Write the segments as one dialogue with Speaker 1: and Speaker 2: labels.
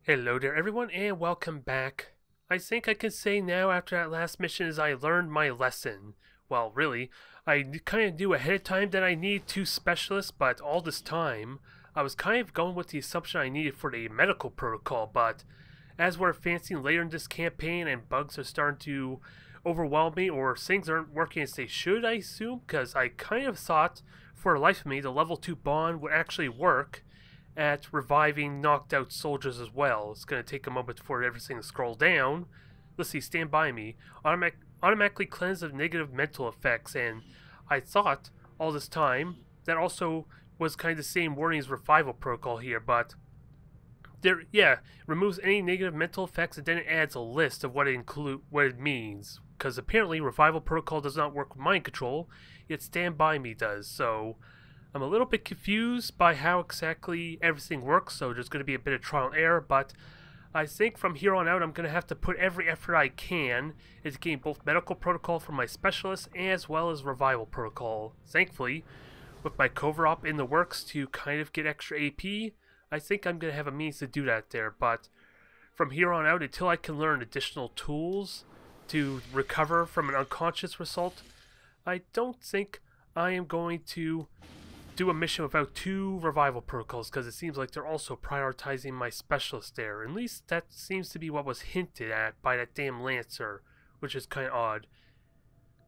Speaker 1: Hello there everyone and welcome back. I think I can say now after that last mission is I learned my lesson. Well really, I kind of knew ahead of time that I need two specialists, but all this time I was kind of going with the assumption I needed for the medical protocol, but as we're advancing later in this campaign and bugs are starting to overwhelm me or things aren't working as they should, I assume, because I kind of thought for the life of me the level 2 bond would actually work at reviving knocked out soldiers as well. It's going to take a moment for everything to scroll down. Let's see, stand by me. Automatically cleanse of negative mental effects, and I thought all this time that also was kind of the same wording as revival protocol here, but yeah, removes any negative mental effects and then it adds a list of what it means. Because apparently revival protocol does not work with mind control, yet stand by me does, so I'm a little bit confused by how exactly everything works, so there's going to be a bit of trial and error, but I think from here on out I'm going to have to put every effort I can into getting both medical protocol for my specialist as well as revival protocol. Thankfully, with my cover-up in the works to kind of get extra AP, I think I'm going to have a means to do that there, but from here on out, until I can learn additional tools to recover from an unconscious result, I don't think I am going to do a mission without two revival protocols, because it seems like they're also prioritizing my specialist there. At least that seems to be what was hinted at by that damn Lancer, which is kind of odd.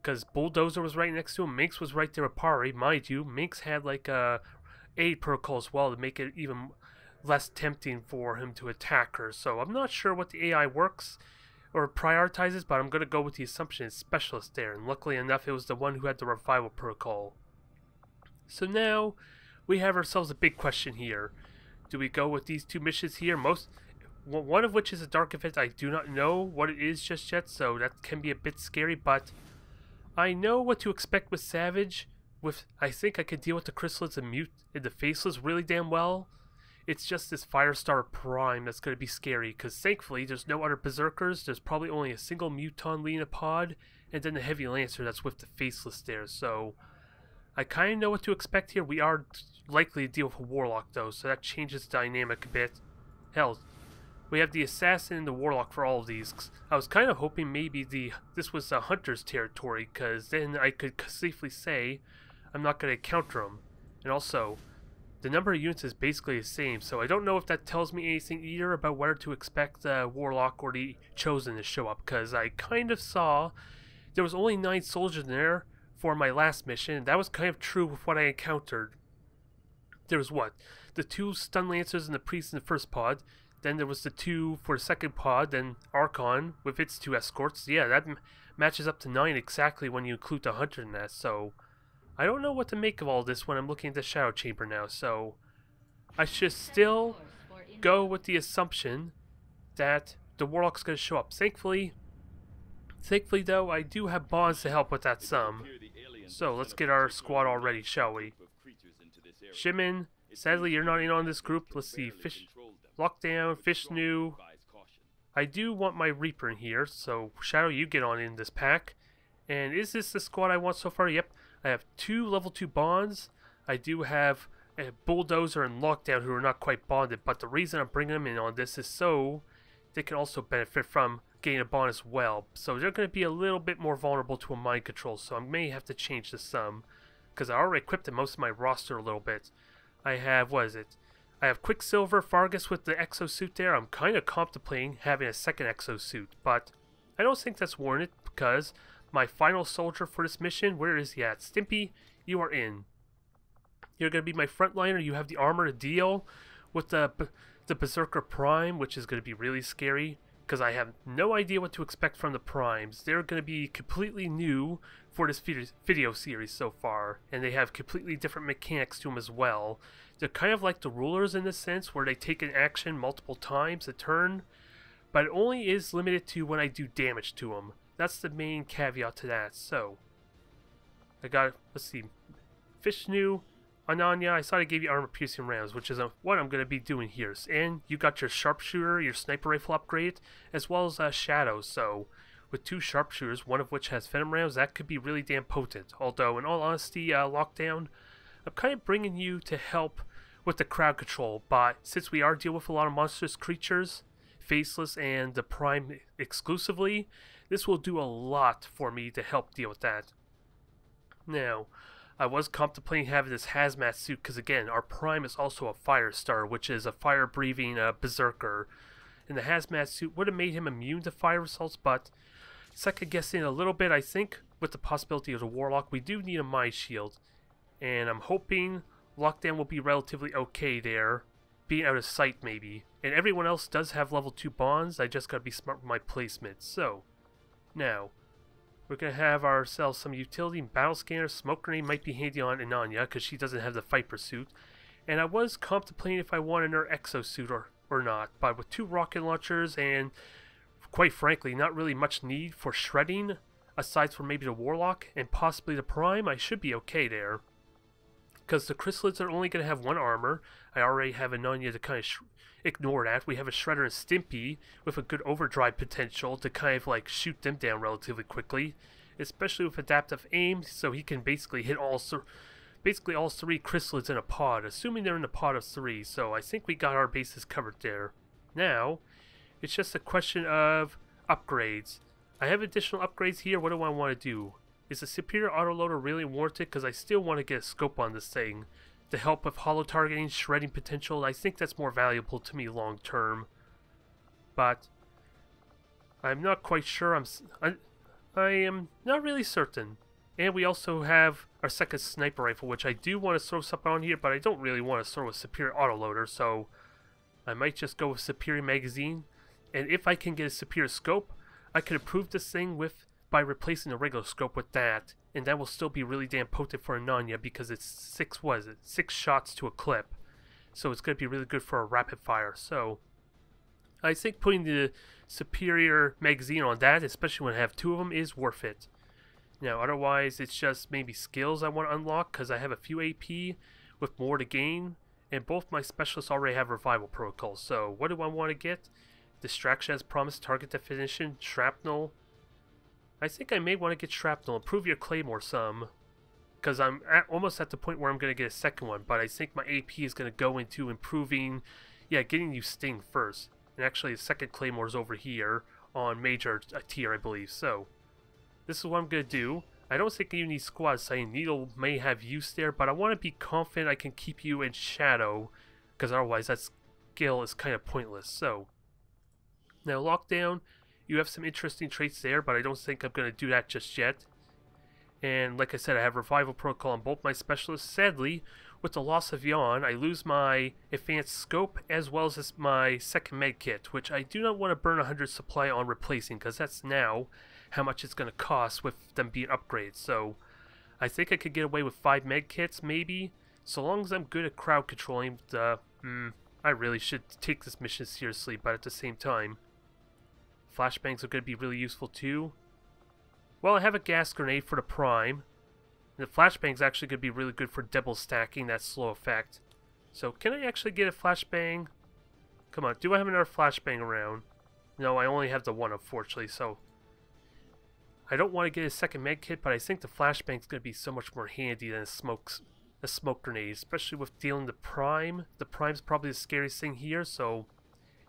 Speaker 1: Because Bulldozer was right next to him, Minx was right there with Pari. Mind you, Minx had like a aid protocol as well to make it even less tempting for him to attack her. So I'm not sure what the AI works or prioritizes, but I'm going to go with the assumption it's specialist there. And luckily enough, it was the one who had the revival protocol. So now we have ourselves a big question here. Do we go with these two missions here? One of which is a dark event. I do not know what it is just yet, so that can be a bit scary, but I know what to expect with Savage. I think I could deal with the Chrysalids and the Faceless really damn well. It's just this Firestar Prime that's going to be scary, because thankfully there's no other Berserkers. There's probably only a single Muton leading a pod, and then the Heavy Lancer that's with the Faceless there, so I kind of know what to expect here. We are likely to deal with a Warlock though, so that changes the dynamic a bit. Hell, we have the Assassin and the Warlock for all of these. I was kind of hoping maybe this was a Hunter's territory, because then I could safely say I'm not going to counter them. And also, the number of units is basically the same, so I don't know if that tells me anything either about whether to expect the Warlock or the Chosen to show up, because I kind of saw there was only 9 soldiers in there for my last mission. That was kind of true with what I encountered. There was the 2 Stun Lancers and the Priest in the first pod, then there was the 2 for the second pod, then Archon with its 2 escorts. Yeah, that matches up to 9 exactly when you include the Hunter in that, so I don't know what to make of all this when I'm looking at the Shadow Chamber now, so I should still go with the assumption that the Warlock's going to show up. Thankfully though, I do have bonds to help with that some. So let's get our squad all ready, shall we? Shimin, sadly you're not in on this group. Let's see, Lockdown, Fishnu. I do want my Reaper in here, so Shadow, you get on in this pack. And is this the squad I want so far? Yep, I have 2 level 2 bonds. I do have a Bulldozer and Lockdown who are not quite bonded, but the reason I'm bringing them in on this is so they can also benefit from getting a bond as well. So they're going to be a little bit more vulnerable to a mind control, so I may have to change this some, because I already equipped most of my roster a little bit. I have, I have Quicksilver, Fargus with the exosuit there. I'm kind of contemplating having a second exosuit, but I don't think that's warranted, because my final soldier for this mission, where is he at? Stimpy, you are in. You're going to be my frontliner. You have the armor to deal with the Berserker Prime, which is going to be really scary, because I have no idea what to expect from the Primes. They're going to be completely new for this video series so far, and they have completely different mechanics to them as well. They're kind of like the Rulers in this sense, where they take an action multiple times a turn, but it only is limited to when I do damage to them. That's the main caveat to that. So, I got, let's see, Fishnu, Ananya, I thought I gave you armor piercing rounds, which is what I'm going to be doing here. And you got your sharpshooter, your sniper rifle upgrade, as well as Shadow. So with 2 sharpshooters, one of which has venom rounds, that could be really damn potent. Although in all honesty, Lockdown, I'm kind of bringing you to help with the crowd control, but since we are dealing with a lot of monstrous creatures, faceless and the prime exclusively, this will do a lot for me to help deal with that. Now, I was contemplating having this hazmat suit because again, our prime is also a fire star, which is a fire-breathing berserker. And the hazmat suit would have made him immune to fire assaults, but second guessing a little bit, I think with the possibility of the warlock, we do need a mind shield. And I'm hoping lockdown will be relatively okay there, being out of sight maybe. And everyone else does have level 2 bonds, I just gotta be smart with my placement. So, now, we're gonna have ourselves some utility battle scanner. Smoke grenade might be handy on Inanya because she doesn't have the fight pursuit. And I was contemplating if I wanted her exosuit or not, but with 2 rocket launchers and quite frankly not really much need for shredding aside from maybe the warlock and possibly the prime, I should be okay there. Because the chrysalids are only going to have 1 armor. I already have Inanya to kind of ignore that. We have a Shredder and Stimpy with a good overdrive potential to kind of like shoot them down relatively quickly. Especially with adaptive aim, so he can basically hit all 3 chrysalids in a pod, assuming they're in a pod of 3. So I think we got our bases covered there. Now, it's just a question of upgrades. I have additional upgrades here. What do I want to do? Is the superior autoloader really warranted? Because I still want to get a scope on this thing to help with hollow targeting, shredding potential. I think that's more valuable to me long term. But I'm not quite sure. I am not really certain. And we also have our second sniper rifle, which I do want to throw something on here, but I don't really want to throw a superior autoloader, so I might just go with superior magazine. And if I can get a superior scope, I could improve this thing by replacing the regular scope with that, and that will still be really damn potent for Inanya because it's 6 shots to a clip, so it's going to be really good for a rapid fire. So I think putting the superior magazine on that, especially when I have 2 of them, is worth it. Now otherwise it's just maybe skills I want to unlock because I have a few AP with more to gain, and both my specialists already have revival protocols. So what do I want to get? Distraction as promised, target definition, shrapnel. I think I may want to get shrapnel. Improve your claymore some, because I'm almost at the point where I'm going to get a second one, but I think my AP is going to go into improving, getting you sting first. And actually the second claymore is over here on major tier, I believe. So this is what I'm going to do. I don't think you need squad sighting. Needle may have use there, but I want to be confident I can keep you in shadow, because otherwise that skill is kind of pointless. So now lockdown, you have some interesting traits there, but I don't think I'm going to do that just yet. And like I said, I have revival protocol on both my specialists. Sadly, with the loss of Yawn, I lose my advanced scope as well as my second med kit, which I do not want to burn 100 supply on replacing, because that's now how much it's going to cost with them being upgraded. So I think I could get away with 5 med kits maybe, so long as I'm good at crowd controlling. I really should take this mission seriously, but at the same time, flashbangs are going to be really useful too. Well, I have a gas grenade for the prime. And the flashbang is actually going to be really good for double stacking that slow effect. So can I actually get a flashbang? Come on, do I have another flashbang around? No, I only have the one, unfortunately. So I don't want to get a second med kit, but I think the flashbang is going to be so much more handy than a smoke grenade, especially with dealing the prime. The prime's probably the scariest thing here, so,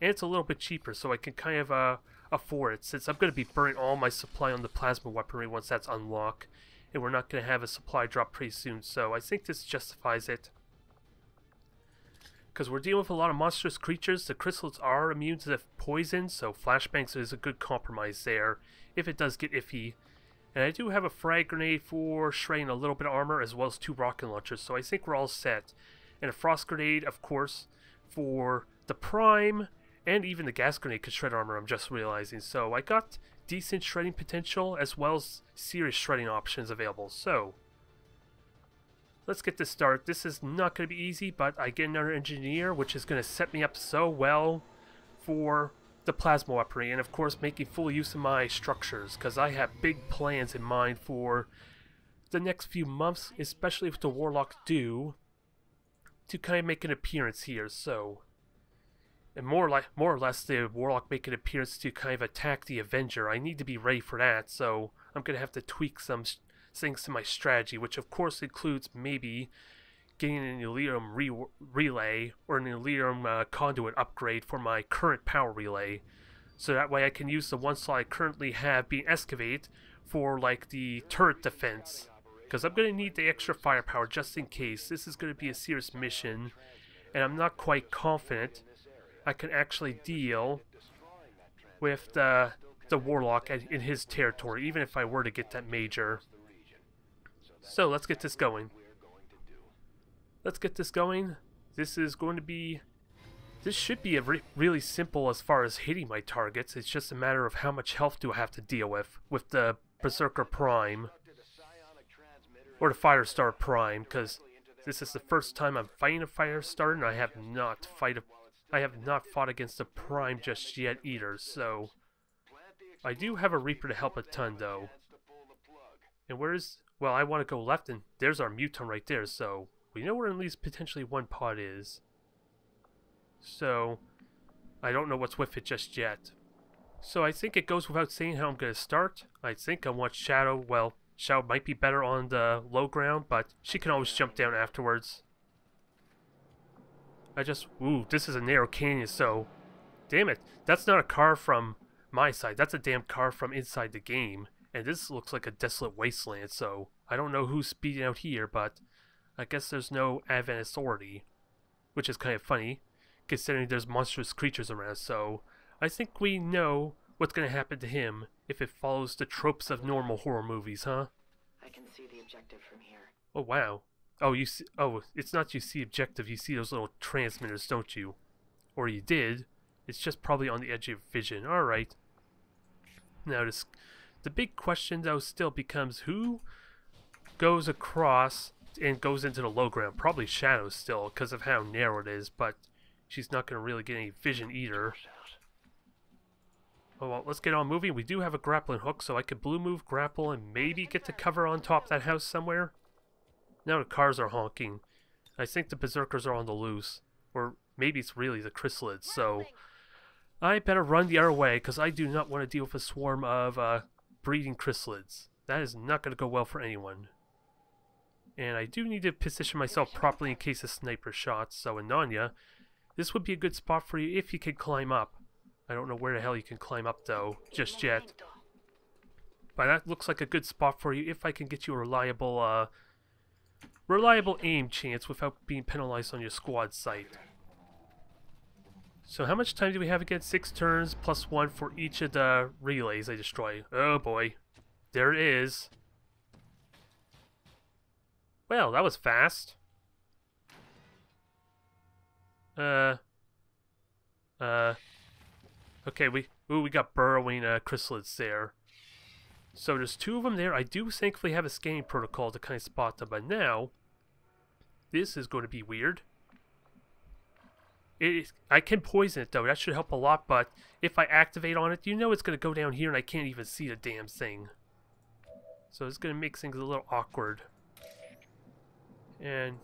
Speaker 1: and it's a little bit cheaper, so I can kind of afford it, since I'm going to be burning all my supply on the plasma weaponry once that's unlocked, and we're not going to have a supply drop pretty soon. So I think this justifies it, because we're dealing with a lot of monstrous creatures. The chrysalids are immune to the poison, so flashbangs is a good compromise there if it does get iffy. And I do have a frag grenade for shredding a little bit of armor, as well as 2 rocket launchers, so I think we're all set. And a frost grenade, of course, for the prime, and even the gas grenade could shred armor, I'm just realizing. So I got decent shredding potential, as well as serious shredding options available. So let's get this started. This is not going to be easy, but I get another engineer, which is going to set me up so well for the plasma weaponry, and of course making full use of my structures, because I have big plans in mind for the next few months, especially with the warlock due to kind of make an appearance here. So, and more or less the warlock make an appearance to kind of attack the Avenger. I need to be ready for that, so I'm going to have to tweak some things to my strategy, which of course includes maybe getting an Elerium relay or an Elerium conduit upgrade for my current power relay. So that way I can use the one slot I currently have being excavated for like the turret defense. Because I'm going to need the extra firepower just in case. This is going to be a serious mission. And I'm not quite confident I can actually deal with the Warlock in his territory, even if I were to get that major. So let's get this going. This is going to be... This should be really simple as far as hitting my targets. It's just a matter of how much health do I have to deal with the Berserker Prime. Or the Firestar Prime, because this is the first time I'm fighting a Firestar, and I have not fought against a Prime just yet either, so... I do have a Reaper to help a ton, though. And where's... Well, I want to go left, and there's our Muton right there, so... We know where at least potentially one pod is. So, I don't know what's with it just yet. So I think it goes without saying how I'm going to start. I think I want Shadow, well, Shadow might be better on the low ground, but she can always jump down afterwards. Ooh, this is a narrow canyon, so... Damn it, that's not a car from my side, that's a damn car from inside the game. And this looks like a desolate wasteland, so I don't know who's speeding out here, but I guess there's no Advent Authority, which is kind of funny, considering there's monstrous creatures around, so I think we know what's going to happen to him if it follows the tropes of normal horror movies, huh?
Speaker 2: I can see the objective from here.
Speaker 1: Oh, wow. Oh, you see, oh, it's not you see objective, you see those little transmitters, don't you? Or you did. It's just probably on the edge of your vision. Alright. Now, the big question, though, still becomes who goes across and goes into the low ground? Probably Shadow still, because of how narrow it is, but she's not going to really get any vision either. Oh, well, let's get on moving. We do have a grappling hook, so I could blue move, grapple, and maybe get to cover on top of that house somewhere. Now the cars are honking. I think the Berserkers are on the loose. Or maybe it's really the chrysalids, so I better run the other way, because I do not want to deal with a swarm of breeding chrysalids. That is not going to go well for anyone. And I do need to position myself properly in case of sniper shots, so Ananya, this would be a good spot for you if you could climb up. I don't know where the hell you can climb up, though, just yet. But that looks like a good spot for you if I can get you a reliable aim chance without being penalized on your squad sight. So how much time do we have again? 6 turns plus 1 for each of the relays I destroy. Oh boy. There it is. Well, that was fast. Okay, we got burrowing chrysalids there. So there's 2 of them there. I do thankfully have a scanning protocol to kind of spot them, but now this is going to be weird. I can poison it though, that should help a lot, but if I activate on it, you know it's going to go down here and I can't even see the damn thing. So it's going to make things a little awkward. And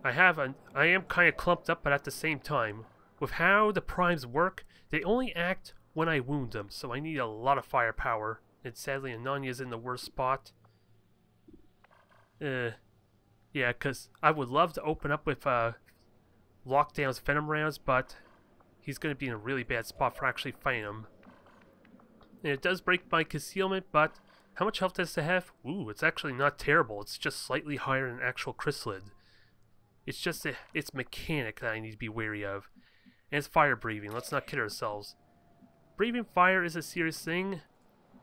Speaker 1: I am kind of clumped up, but at the same time, with how the primes work, they only act when I wound them, so I need a lot of firepower. And sadly, Ananya's in the worst spot. Yeah, because I would love to open up with Lockdown's Venom rounds, but he's going to be in a really bad spot for actually fighting him. And it does break my concealment, but how much health does it have? Ooh, it's actually not terrible. It's just slightly higher than actual chrysalid. It's just its mechanic that I need to be wary of. And it's fire breathing. Let's not kid ourselves. Breathing fire is a serious thing.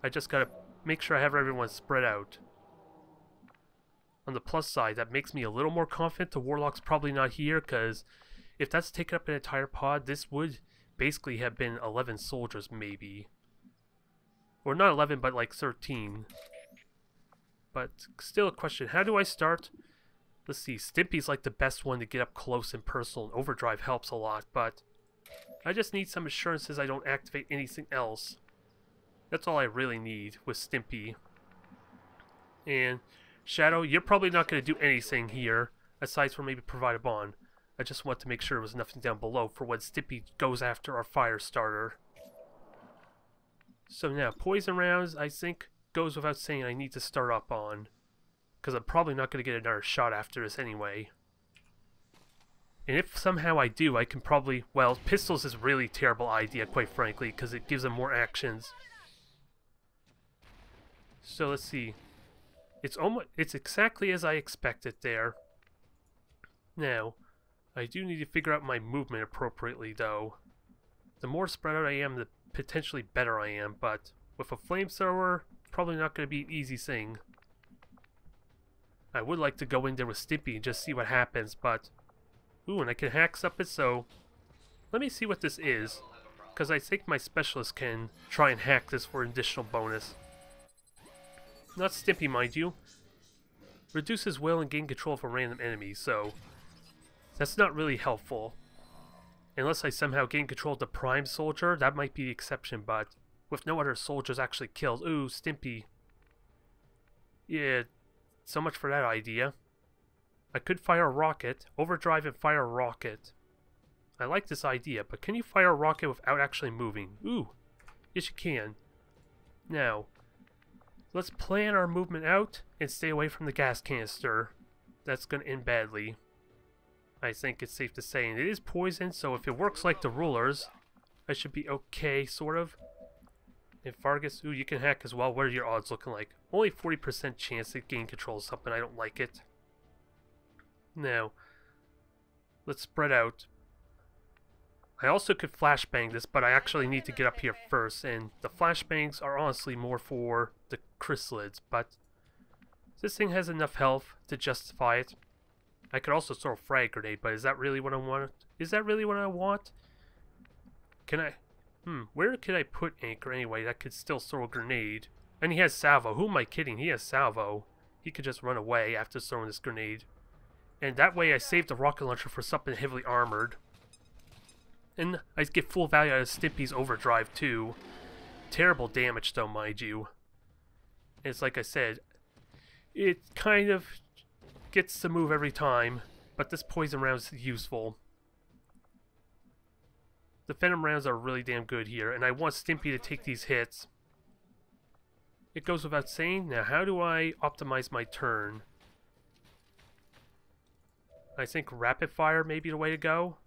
Speaker 1: I just gotta make sure I have everyone spread out. On the plus side, that makes me a little more confident the Warlock's probably not here, because if that's taken up an entire pod, this would basically have been 11 soldiers, maybe. Or not 11, but like 13. But still a question. How do I start? Let's see. Stimpy's like the best one to get up close and personal, and Overdrive helps a lot, but I just need some assurances I don't activate anything else. That's all I really need with Stimpy. And Shadow, you're probably not going to do anything here, aside from maybe provide a bond. I just want to make sure there was nothing down below for when Stimpy goes after our fire starter. So now, poison rounds, I think, goes without saying I need to start up on. Because I'm probably not going to get another shot after this anyway. And if somehow I do, I can probably... Well, pistols is a really terrible idea, quite frankly, because it gives them more actions. So let's see. It's exactly as I expected there. Now, I do need to figure out my movement appropriately, though. The more spread out I am, the potentially better I am, but with a flamethrower, probably not going to be an easy thing. I would like to go in there with Stimpy and just see what happens, but... Ooh, and I can hack up it, so... Let me see what this is, because I think my specialist can try and hack this for an additional bonus. Not Stimpy, mind you. Reduces will and gain control of a random enemy, so... That's not really helpful. Unless I somehow gain control of the Prime Soldier, that might be the exception, but... With no other soldiers actually killed... Ooh, Stimpy. Yeah, so much for that idea. I could fire a rocket, overdrive and fire a rocket. I like this idea, but can you fire a rocket without actually moving? Ooh, yes you can. Now, let's plan our movement out and stay away from the gas canister. That's going to end badly. I think it's safe to say, and it is poison, so if it works like the rulers, I should be okay, sort of. And Fargus, ooh, you can hack as well. What are your odds looking like? Only 40% chance to gain control of something. I don't like it. Now, let's spread out. I also could flashbang this, but I actually need to get up here first, and the flashbangs are honestly more for the chrysalids, but this thing has enough health to justify it. I could also throw a frag grenade, but is that really what I want? Is that really what I want? Can I... where could I put Anchor anyway that could still throw a grenade? And he has salvo. Who am I kidding? He has salvo. He could just run away after throwing this grenade. And that way I save the rocket launcher for something heavily armored. And I get full value out of Stimpy's overdrive too. Terrible damage though, mind you. And it's like I said, it kind of gets to move every time, but this poison round is useful. The Venom rounds are really damn good here, and I want Stimpy to take these hits. It goes without saying. Now, how do I optimize my turn? I think rapid fire may be the way to go.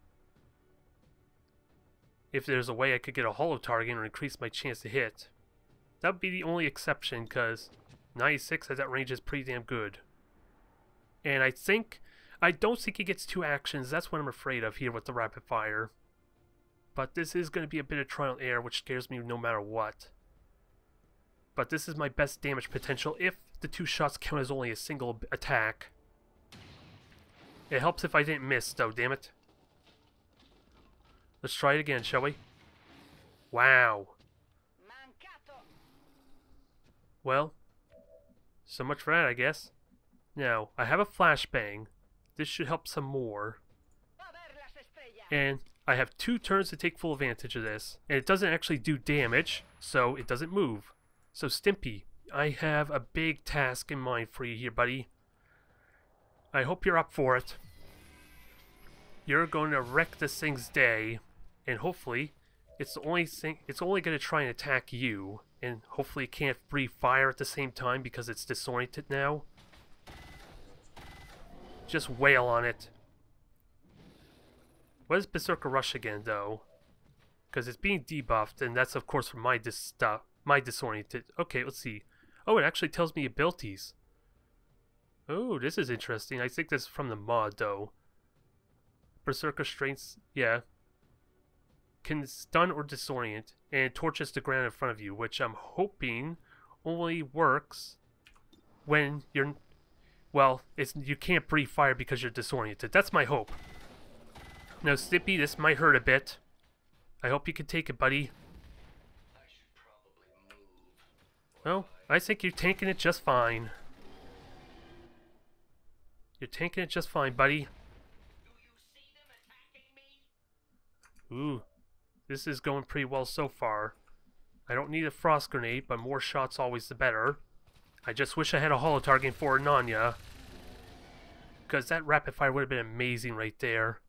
Speaker 1: If there's a way I could get a hollow target or increase my chance to hit. That would be the only exception, because 96 at that range is pretty damn good. And I don't think he gets 2 actions. That's what I'm afraid of here with the rapid fire. But this is going to be a bit of trial and error, which scares me no matter what. But this is my best damage potential if the 2 shots count as only a single attack. It helps if I didn't miss, though, damn it. Let's try it again, shall we? Wow. Well, so much for that, I guess. Now, I have a flashbang. This should help some more. And I have 2 turns to take full advantage of this. And it doesn't actually do damage, so it doesn't move. So, Stimpy, I have a big task in mind for you here, buddy. I hope you're up for it. You're going to wreck this thing's day, and hopefully, it's only going to try and attack you, and hopefully it can't breathe fire at the same time because it's disoriented now. Just wail on it. What is Berserker Rush again, though? Because it's being debuffed, and that's of course for my disoriented. Okay, let's see. Oh, it actually tells me abilities. Oh, this is interesting. I think this is from the mod, though. Berserker Strengths, yeah. Can stun or disorient, and torches the ground in front of you, which I'm hoping only works when you're... Well, you can't breathe fire because you're disoriented. That's my hope. Now, Stimpy, this might hurt a bit. I hope you can take it, buddy. Well, I think you're tanking it just fine. You're tanking it just fine, buddy. Ooh, this is going pretty well so far. I don't need a frost grenade, but more shots always the better. I just wish I had a holo target for Nanya. Because that rapid fire would have been amazing right there.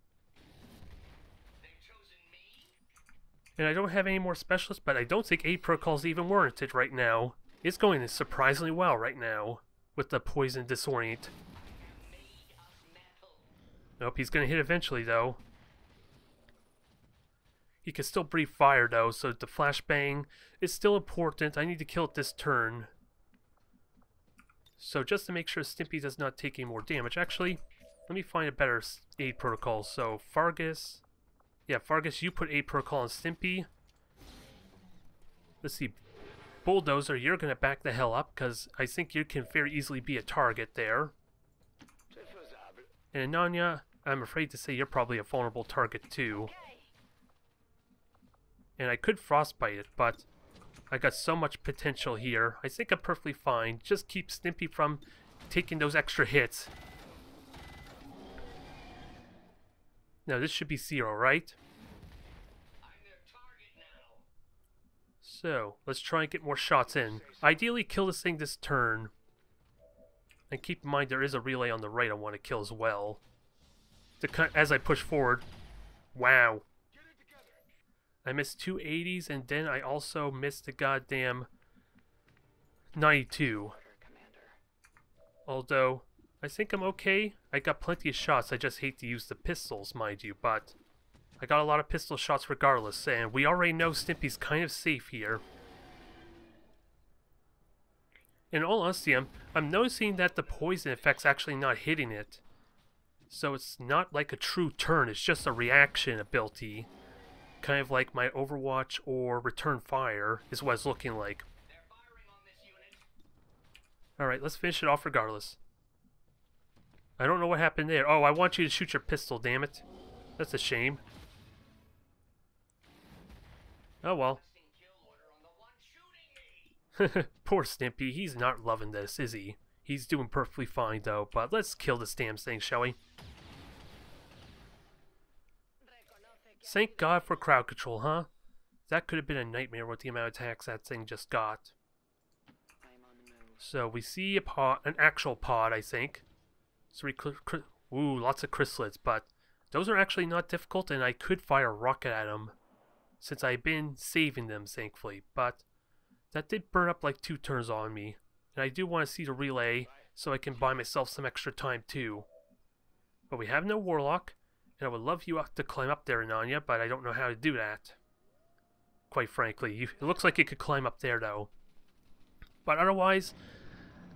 Speaker 1: And I don't have any more specialists, but I don't think 8 protocols even warranted right now. It's going surprisingly well right now with the poison disorient. Nope, he's gonna hit eventually, though. He can still breathe fire, though, so the flashbang is still important. I need to kill it this turn. So just to make sure Stimpy does not take any more damage. Actually, let me find a better aid protocol. So Fargus. Yeah, Fargus, you put aid protocol on Stimpy. Let's see. Bulldozer, you're going to back the hell up, because I think you can very easily be a target there. And Ananya, I'm afraid to say you're probably a vulnerable target too. And I could frostbite it, but I got so much potential here. I think I'm perfectly fine. Just keep Stimpy from taking those extra hits. Now this should be 0, right? So, let's try and get more shots in. Ideally, kill this thing this turn. And keep in mind there is a relay on the right I want to kill as well. As I push forward. Wow. I missed 2 80s, and then I also missed the goddamn 92. Although, I think I'm okay. I got plenty of shots, I just hate to use the pistols, mind you, but I got a lot of pistol shots regardless, and we already know Stimpy's kind of safe here. In all honesty, I'm noticing that the poison effect's actually not hitting it. So it's not like a true turn, it's just a reaction ability. Kind of like my Overwatch or Return Fire is what it's looking like. Alright, let's finish it off regardless. I don't know what happened there. Oh, I want you to shoot your pistol, damn it. That's a shame. Oh well. Poor Stimpy, he's not loving this, is he? He's doing perfectly fine though, but let's kill this damn thing, shall we? Thank God for crowd control, huh? That could have been a nightmare with the amount of attacks that thing just got. So we see a pod, an actual pod, I think. Ooh, lots of chrysalids, but those are actually not difficult, and I could fire a rocket at them, since I've been saving them, thankfully. But that did burn up like 2 turns on me, and I do want to see the relay, so I can buy myself some extra time too. But we have no Warlock, and I would love you to climb up there, Ananya, but I don't know how to do that. Quite frankly, it looks like you could climb up there though. But otherwise,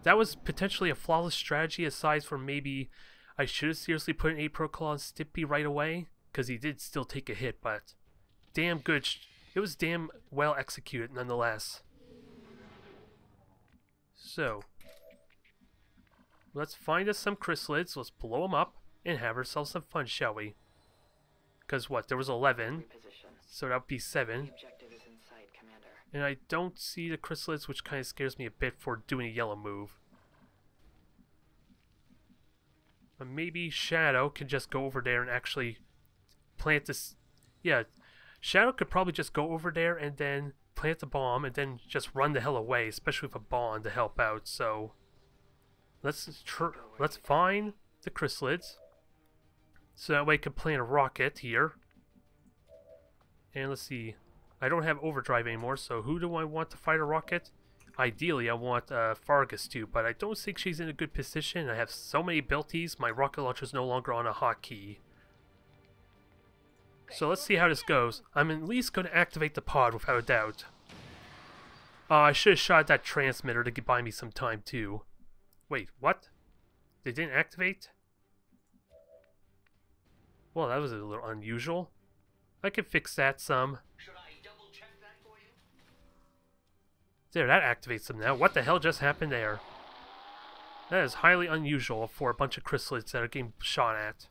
Speaker 1: that was potentially a flawless strategy, aside from maybe I should have seriously put an 8 protocol on Stimpy right away, because he did still take a hit, but damn good. It was damn well executed nonetheless. So, let's find us some chrysalids, let's blow them up, and have ourselves some fun, shall we? Because what, there was 11, so that would be 7. And I don't see the chrysalids, which kind of scares me a bit for doing a yellow move. But maybe Shadow can just go over there and actually plant this. Yeah, Shadow could probably just go over there and then plant the bomb and then just run the hell away, especially with a bond to help out. So let's find the chrysalids, so that way I can plant a rocket here. And let's see. I don't have overdrive anymore, so who do I want to fight a rocket? Ideally, I want Fargus to, but I don't think she's in a good position. I have so many abilities, my rocket launcher is no longer on a hotkey. So let's see how this goes. I'm at least going to activate the pod without a doubt. I should have shot that transmitter to buy me some time too. Wait, what? They didn't activate? Well, that was a little unusual. I can fix that some. There, that activates them now. What the hell just happened there? That is highly unusual for a bunch of chrysalids that are getting shot at.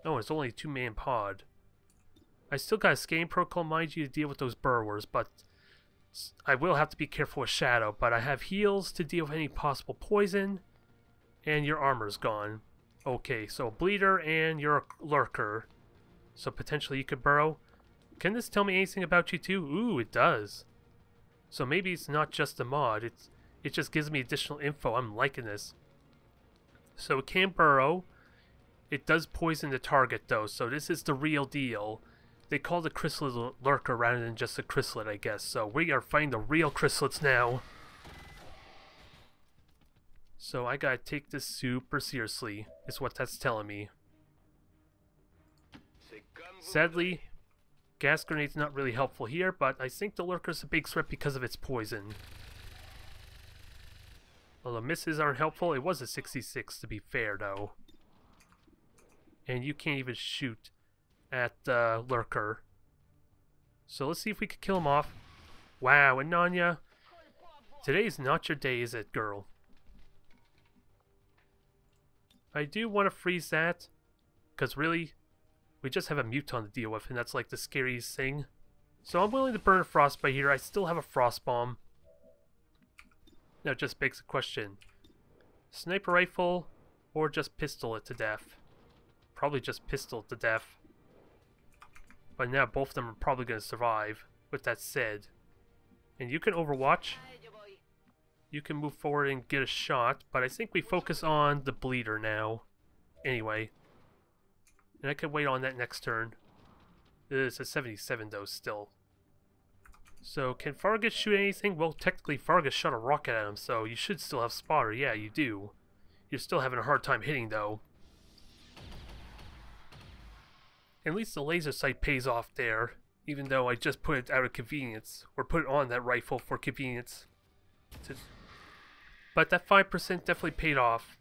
Speaker 1: Oh, it's only a 2-man pod. I still got a scanning protocol, mind you, to deal with those burrowers, but I will have to be careful with Shadow. But I have heals to deal with any possible poison, and your armor's gone. Okay, so Bleeder and you're a Lurker. So potentially you could burrow. Can this tell me anything about you too? Ooh, it does. So maybe it's not just a mod, it just gives me additional info. I'm liking this. So it can burrow. It does poison the target though, so this is the real deal. They call the chrysalid Lurker rather than just a chrysalid, I guess. So we are fighting the real chrysalids now. So I gotta take this super seriously, is what that's telling me. Sadly, gas grenade's not really helpful here, but I think the lurker's a big threat because of its poison. Although misses aren't helpful, it was a 66 to be fair though. And you can't even shoot at the lurker. So let's see if we can kill him off. Wow, Ananya, today's not your day, is it, girl? I do want to freeze that, because really, we just have a muton to deal with, and that's like the scariest thing. So I'm willing to burn a frostbite here. I still have a frost bomb. Now it just begs the question. Sniper rifle, or just pistol it to death? Probably just pistol it to death. But now both of them are probably going to survive, with that said. And you can overwatch. You can move forward and get a shot, but I think we focus on the bleeder now. Anyway. And I can wait on that next turn. It's a 77 though, still. So, can Fargus shoot anything? Well, technically Fargus shot a rocket at him, so you should still have spotter. Yeah, you do. You're still having a hard time hitting, though. At least the laser sight pays off there, even though I just put it out of convenience. Or put it on that rifle for convenience. But that 5% definitely paid off.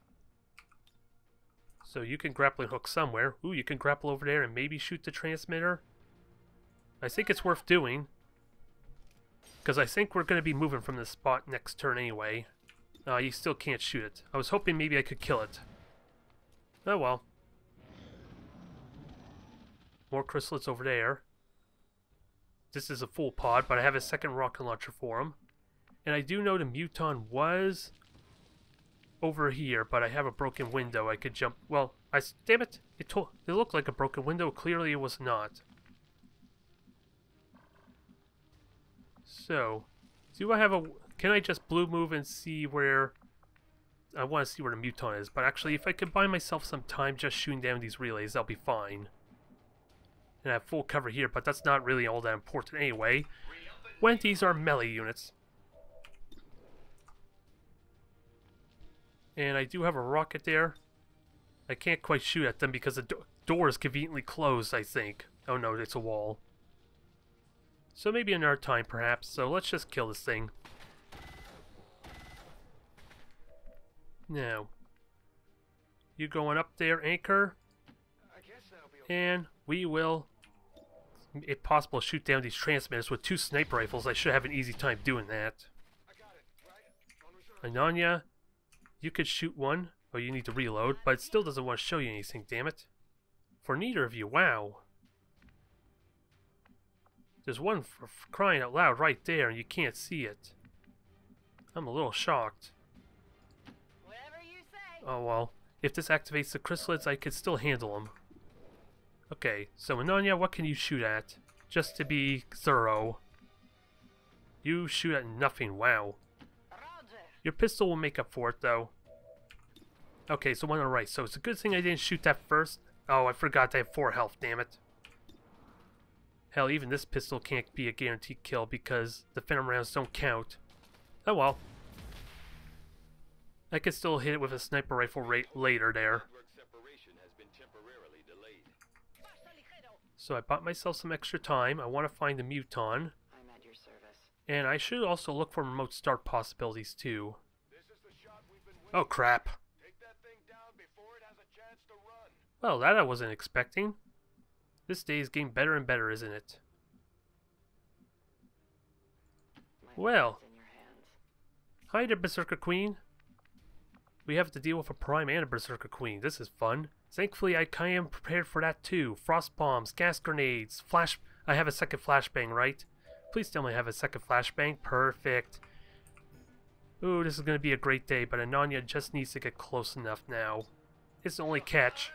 Speaker 1: So you can grappling hook somewhere. Ooh, you can grapple over there and maybe shoot the transmitter. I think it's worth doing. Because I think we're going to be moving from this spot next turn anyway. You still can't shoot it. I was hoping maybe I could kill it. Oh well. More chrysalids over there. This is a full pod, but I have a second rocket launcher for him. And I do know the muton was over here, but I have a broken window. I could jump. Well, damn it! It looked like a broken window. Clearly, it was not. So, do I have a? Can I just blue move and see where? I want to see where the muton is, but actually, if I could buy myself some time just shooting down these relays, I'll be fine. And I have full cover here, but that's not really all that important anyway. When these are melee units. And I do have a rocket there. I can't quite shoot at them because the door is conveniently closed, I think. Oh no, it's a wall. So maybe another time, perhaps. So let's just kill this thing. Now, you going up there, Anchor? And we will, if possible, shoot down these transmitters with 2 sniper rifles. I should have an easy time doing that. Ananya, you could shoot one. Oh, you need to reload, but it still doesn't want to show you anything, damn it. For neither of you, wow. There's one for crying out loud right there, and you can't see it. I'm a little shocked.
Speaker 2: Whatever you say.
Speaker 1: Oh well, if this activates the chrysalids, I could still handle them. Okay, so Ananya, what can you shoot at? Just to be thorough. You shoot at nothing, wow.
Speaker 2: Roger.
Speaker 1: Your pistol will make up for it, though. Okay, so one on the right. So it's a good thing I didn't shoot that first. Oh, I forgot I have 4 health, damn it. Hell, even this pistol can't be a guaranteed kill because the phantom rounds don't count. Oh well. I can still hit it with a sniper rifle later there. So I bought myself some extra time. I want to find the muton.
Speaker 2: I'm at your service.
Speaker 1: And I should also look for remote start possibilities too. Oh crap. Well, that I wasn't expecting. This day is getting better and better, isn't it? Well.
Speaker 2: In your hands.
Speaker 1: Hi there, Berserker Queen. We have to deal with a Prime and a Berserker Queen. This is fun. Thankfully, I kind of am prepared for that too. Frost bombs, gas grenades, flash... I have a second flashbang, right? Please tell me I have a second flashbang. Perfect. Ooh, this is going to be a great day, but Ananya just needs to get close enough now. It's the only catch.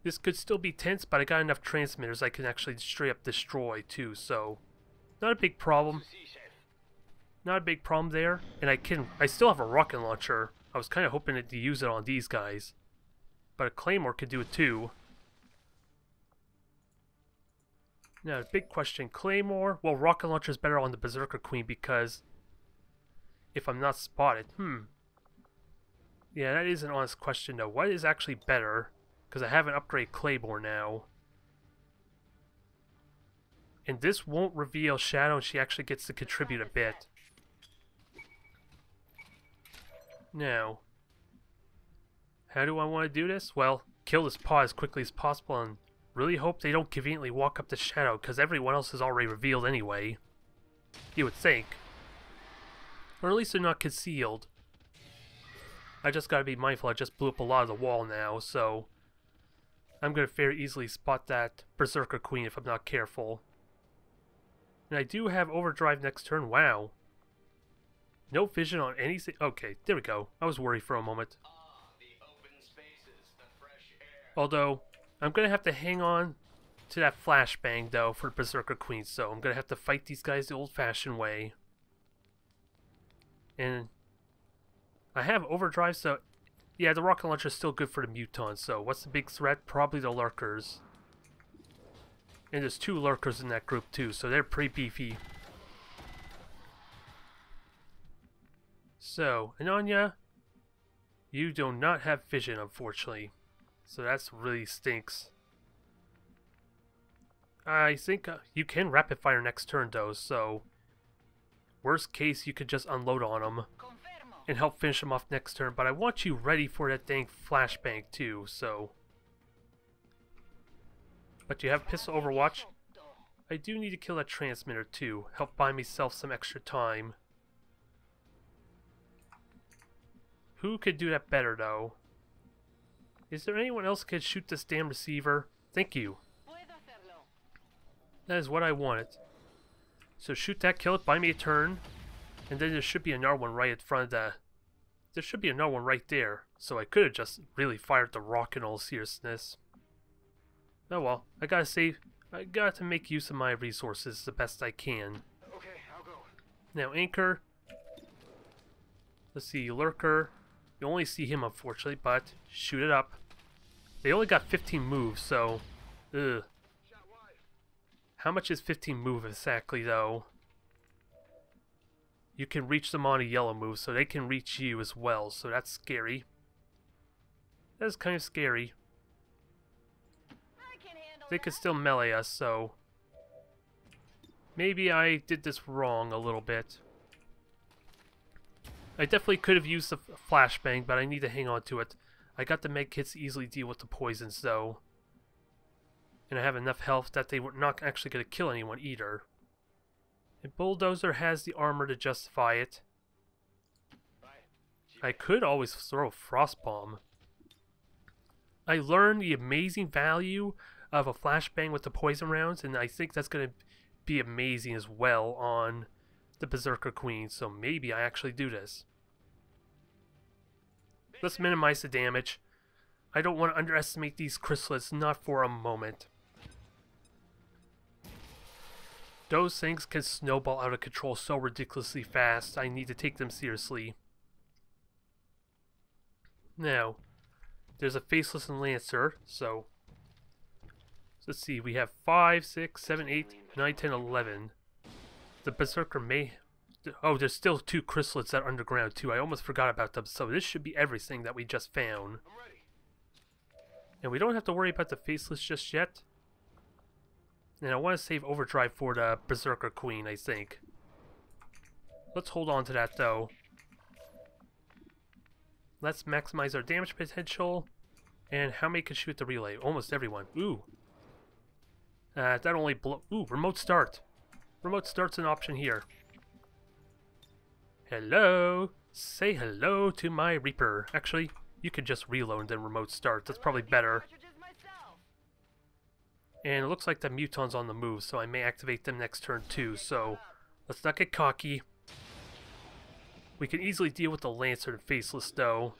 Speaker 1: This could still be tense, but I got enough transmitters I can actually straight up destroy too, so... Not a big problem. Not a big problem there. And I still have a rocket launcher. I was kind of hoping to use it on these guys. But a Claymore could do it too. Now, big question. Claymore? Well, rocket launcher is better on the Berserker Queen because... If I'm not spotted. Yeah, that is an honest question though. What is actually better? because I have an upgrade Claymore now. And this won't reveal Shadow, and she actually gets to contribute a bit. Now, how do I want to do this? Well, kill this paw as quickly as possible and really hope they don't conveniently walk up to Shadow, because everyone else is already revealed anyway. You would think. Or at least they're not concealed. I just gotta be mindful, I just blew up a lot of the wall now, so I'm gonna very easily spot that Berserker Queen if I'm not careful. And I do have Overdrive next turn, wow. No vision on anything. Okay, there we go. I was worried for a moment. Although, I'm gonna have to hang on to that flashbang though for Berserker Queen, so I'm gonna have to fight these guys the old-fashioned way. And I have Overdrive, so yeah, the rocket launcher is still good for the mutons. So what's the big threat? Probably the lurkers. And there's 2 lurkers in that group too, so they're pretty beefy. So, Ananya, you do not have vision, unfortunately. So that's really stinks. I think you can rapid fire next turn though, so worst case you could just unload on them and help finish them off next turn, but I want you ready for that dang flashbang too, so. But you have pistol overwatch. I do need to kill that transmitter too, help buy myself some extra time. Who could do that better though? Is there anyone else who could shoot this damn receiver? Thank you. That is what I wanted. So shoot that, kill it, buy me a turn. And then there should be another one right in front of the... There should be another one right there. So I could have just really fired the rock in all seriousness. Oh well, I gotta save... I got to make use of my resources the best I can.
Speaker 3: Okay, I'll go.
Speaker 1: Now Anchor. Let's see, Lurker. You only see him unfortunately, but shoot it up. They only got 15 moves, so... Ugh. How much is 15 move exactly, though? You can reach them on a yellow move, so they can reach you as well, so that's scary. That is kind of scary. They could still melee us, so... Maybe I did this wrong a little bit. I definitely could have used the flashbang, but I need to hang on to it. I got the med kits to easily deal with the poisons, though. And I have enough health that they were not actually going to kill anyone either. And Bulldozer has the armor to justify it. I could always throw a Frost Bomb. I learned the amazing value of a flashbang with the poison rounds, and I think that's going to be amazing as well on the Berserker Queen, so maybe I actually do this. Let's minimize the damage. I don't want to underestimate these chrysalids, not for a moment. Those things can snowball out of control so ridiculously fast, I need to take them seriously. Now, there's a Faceless and Lancer, so let's see, we have 5, 6, 7, 8, 9, 10, 11. The Berserker may... Oh, there's still 2 chrysalids that are underground too, I almost forgot about them, so this should be everything that we just found. And we don't have to worry about the Faceless just yet. And I want to save Overdrive for the Berserker Queen, I think. Let's hold on to that, though. Let's maximize our damage potential. And how many can shoot the relay? Almost everyone. Ooh. That only blow... Ooh, remote start. Remote start's an option here. Hello. Say hello to my Reaper. Actually, you could just reload and then remote start. That's probably better. And it looks like the Muton's on the move, so I may activate them next turn too, so let's not get cocky. We can easily deal with the Lancer and Faceless though,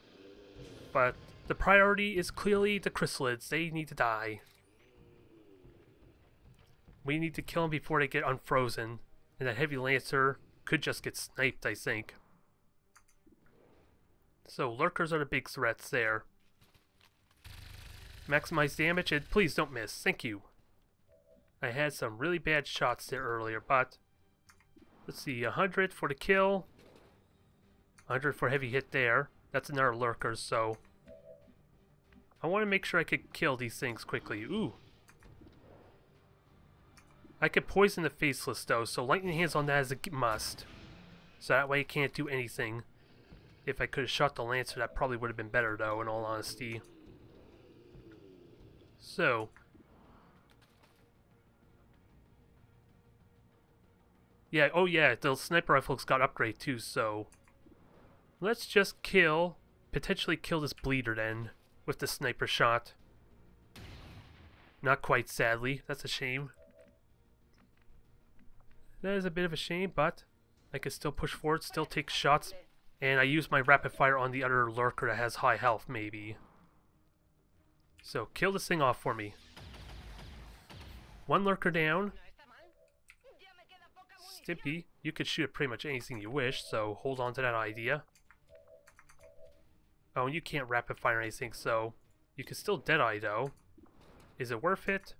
Speaker 1: but the priority is clearly the chrysalids. They need to die. We need to kill them before they get unfrozen, and that Heavy Lancer could just get sniped, I think. So Lurkers are the big threats there. Maximize damage, and please don't miss. Thank you. I had some really bad shots there earlier, but let's see, 100 for the kill, 100 for heavy hit there. That's another Lurker, so I want to make sure I could kill these things quickly. Ooh. I could poison the Faceless though, so lightning hands on that is a must. So that way it can't do anything. If I could have shot the Lancer, that probably would have been better though, in all honesty. So. Yeah, oh yeah, the sniper rifles got upgrade too, so. Let's just potentially kill this bleeder then, with the sniper shot. Not quite, sadly. That's a shame. That is a bit of a shame, but I can still push forward, still take shots, and I use my rapid fire on the other lurker that has high health, maybe. So, kill this thing off for me. One lurker down. Stimpy, you could shoot at pretty much anything you wish, so hold on to that idea. Oh, and you can't rapid fire anything, so you can still Deadeye though. Is it worth it?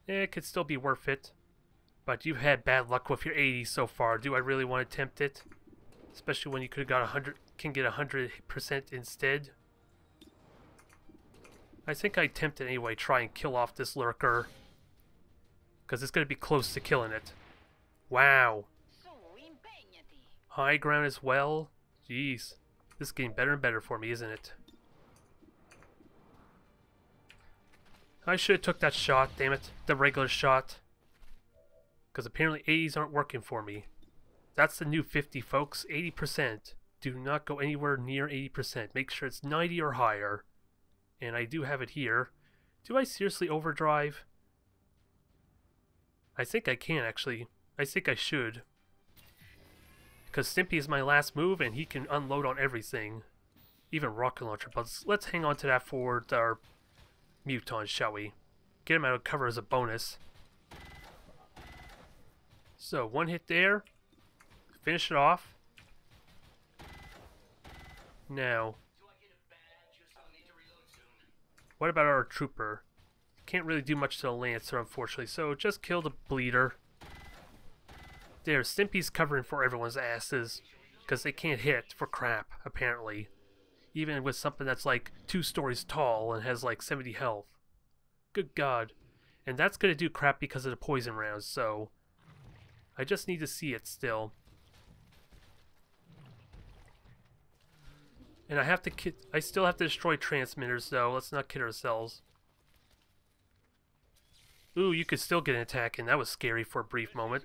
Speaker 1: It could still be worth it. But you've had bad luck with your 80 so far. Do I really want to attempt it? Especially when you could have got 100, can get 100% instead. I think I attempt it anyway, try and kill off this lurker. Because it's going to be close to killing it. Wow. High ground as well. Jeez. This is getting better and better for me, isn't it? I should have took that shot, damn it. The regular shot. Because apparently 80s aren't working for me. That's the new 50, folks. 80%. Do not go anywhere near 80%. Make sure it's 90 or higher. And I do have it here. Do I seriously overdrive? I think I can, actually. I think I should. Because Stimpy is my last move, and he can unload on everything. Even rocket launcher. But let's hang on to that for our Muton, shall we? Get him out of cover as a bonus. So, one hit there. Finish it off. Now, what about our trooper? Can't really do much to the Lancer, unfortunately, so just kill the bleeder. There, Stimpy's covering for everyone's asses, because they can't hit for crap, apparently. Even with something that's like 2 stories tall and has like 70 health. Good God. And that's going to do crap because of the poison rounds, so I just need to see it still. And I still have to destroy transmitters, though. Let's not kid ourselves. Ooh, you could still get an attack, and that was scary for a brief moment.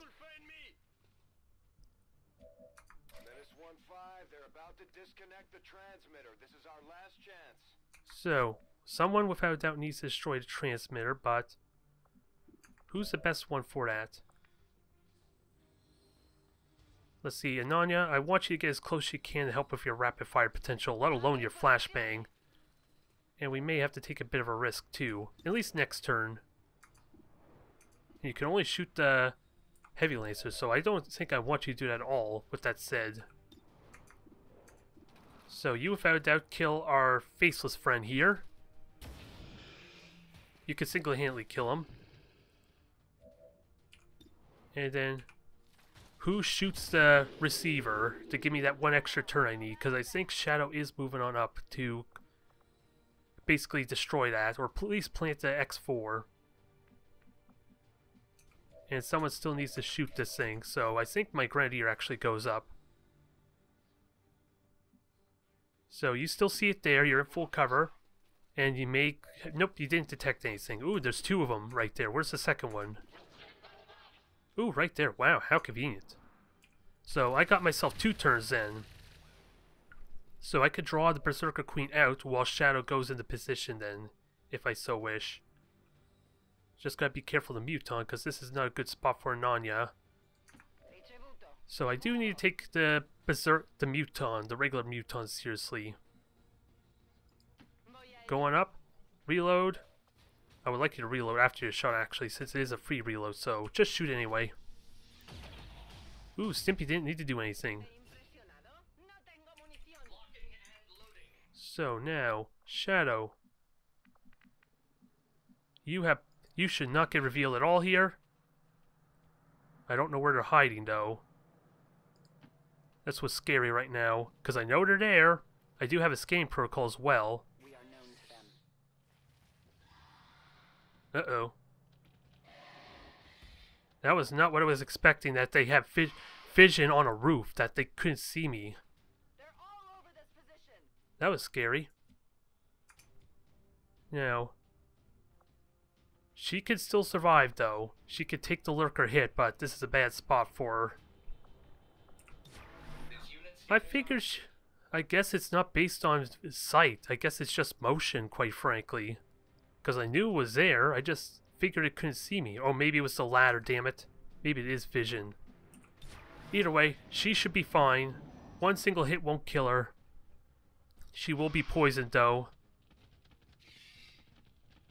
Speaker 3: They're about to disconnect the transmitter. This is our last chance.
Speaker 1: So, someone without a doubt needs to destroy the transmitter, but who's the best one for that? Let's see, Ananya, I want you to get as close as you can to help with your rapid fire potential, let alone your flashbang. And we may have to take a bit of a risk too, at least next turn. And you can only shoot the heavy lancers, so I don't think I want you to do that at all, with that said. So you without a doubt kill our faceless friend here. You can single-handedly kill him. And then who shoots the receiver to give me that one extra turn I need? Because I think Shadow is moving on up to basically destroy that, or at least plant the X4. And someone still needs to shoot this thing, so I think my Grenadier actually goes up. So you still see it there, you're in full cover. And you may... Nope, you didn't detect anything. Ooh, there's 2 of them right there. Where's the second one? Ooh, right there. Wow, how convenient. So I got myself 2 turns then. So I could draw the Berserker Queen out while Shadow goes into position then, if I so wish. Just gotta be careful of the Muton, because this is not a good spot for Ananya. So I do need to take the Muton, the regular Muton, seriously. Going up. Reload. I would like you to reload after your shot, actually, since it is a free reload, so just shoot anyway. Ooh, Stimpy didn't need to do anything. So now, Shadow. You should not get revealed at all here. I don't know where they're hiding, though. That's what's scary right now, because I know they're there. I do have a scanning protocol as well.
Speaker 3: We
Speaker 1: Uh-oh. That was not what I was expecting, that they have vision on a roof, that they couldn't see me.
Speaker 2: They're all over this position.
Speaker 1: That was scary. Now, she could still survive, though. She could take the lurker hit, but this is a bad spot for her. I figured... I guess it's not based on sight. I guess it's just motion, quite frankly. Because I knew it was there, I just figured it couldn't see me. Oh, maybe it was the ladder, damn it. Maybe it is vision. Either way, she should be fine. One single hit won't kill her. She will be poisoned, though.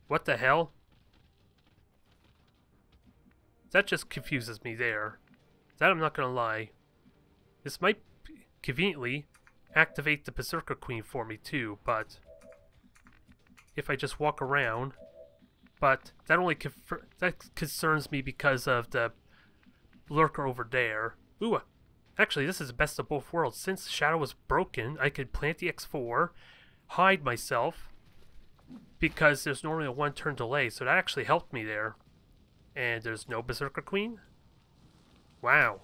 Speaker 1: What the hell? That just confuses me there. That I'm not gonna lie. This might conveniently activate the Berserker Queen for me too, but if I just walk around, but that only that concerns me because of the lurker over there. Ooh, actually this is the best of both worlds. Since Shadow was broken, I could plant the X4, hide myself, because there's normally a 1-turn delay, so that actually helped me there. And there's no Berserker Queen? Wow.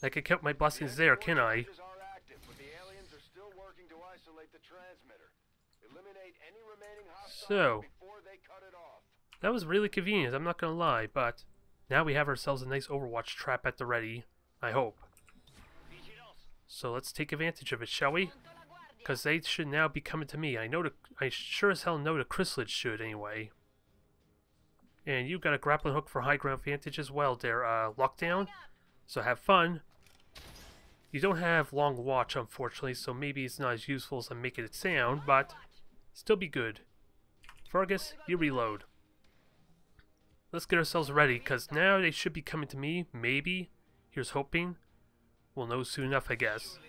Speaker 1: I could count my blessings there, can I?
Speaker 3: Are active, but the aliens are still working to isolate the transmitter. Eliminate any remaining hostiles before they cut it off.
Speaker 1: That was really convenient, I'm not gonna lie, but now we have ourselves a nice Overwatch trap at the ready, I hope. So let's take advantage of it, shall we? Because they should now be coming to me. I sure as hell know the chrysalids should anyway. And you've got a grappling hook for high ground vantage as well there, Lockdown. So have fun. You don't have long watch, unfortunately, so maybe it's not as useful as I'm making it sound, but still be good. Fergus, you reload. Let's get ourselves ready, because now they should be coming to me, maybe. Here's hoping. We'll know soon enough, I guess.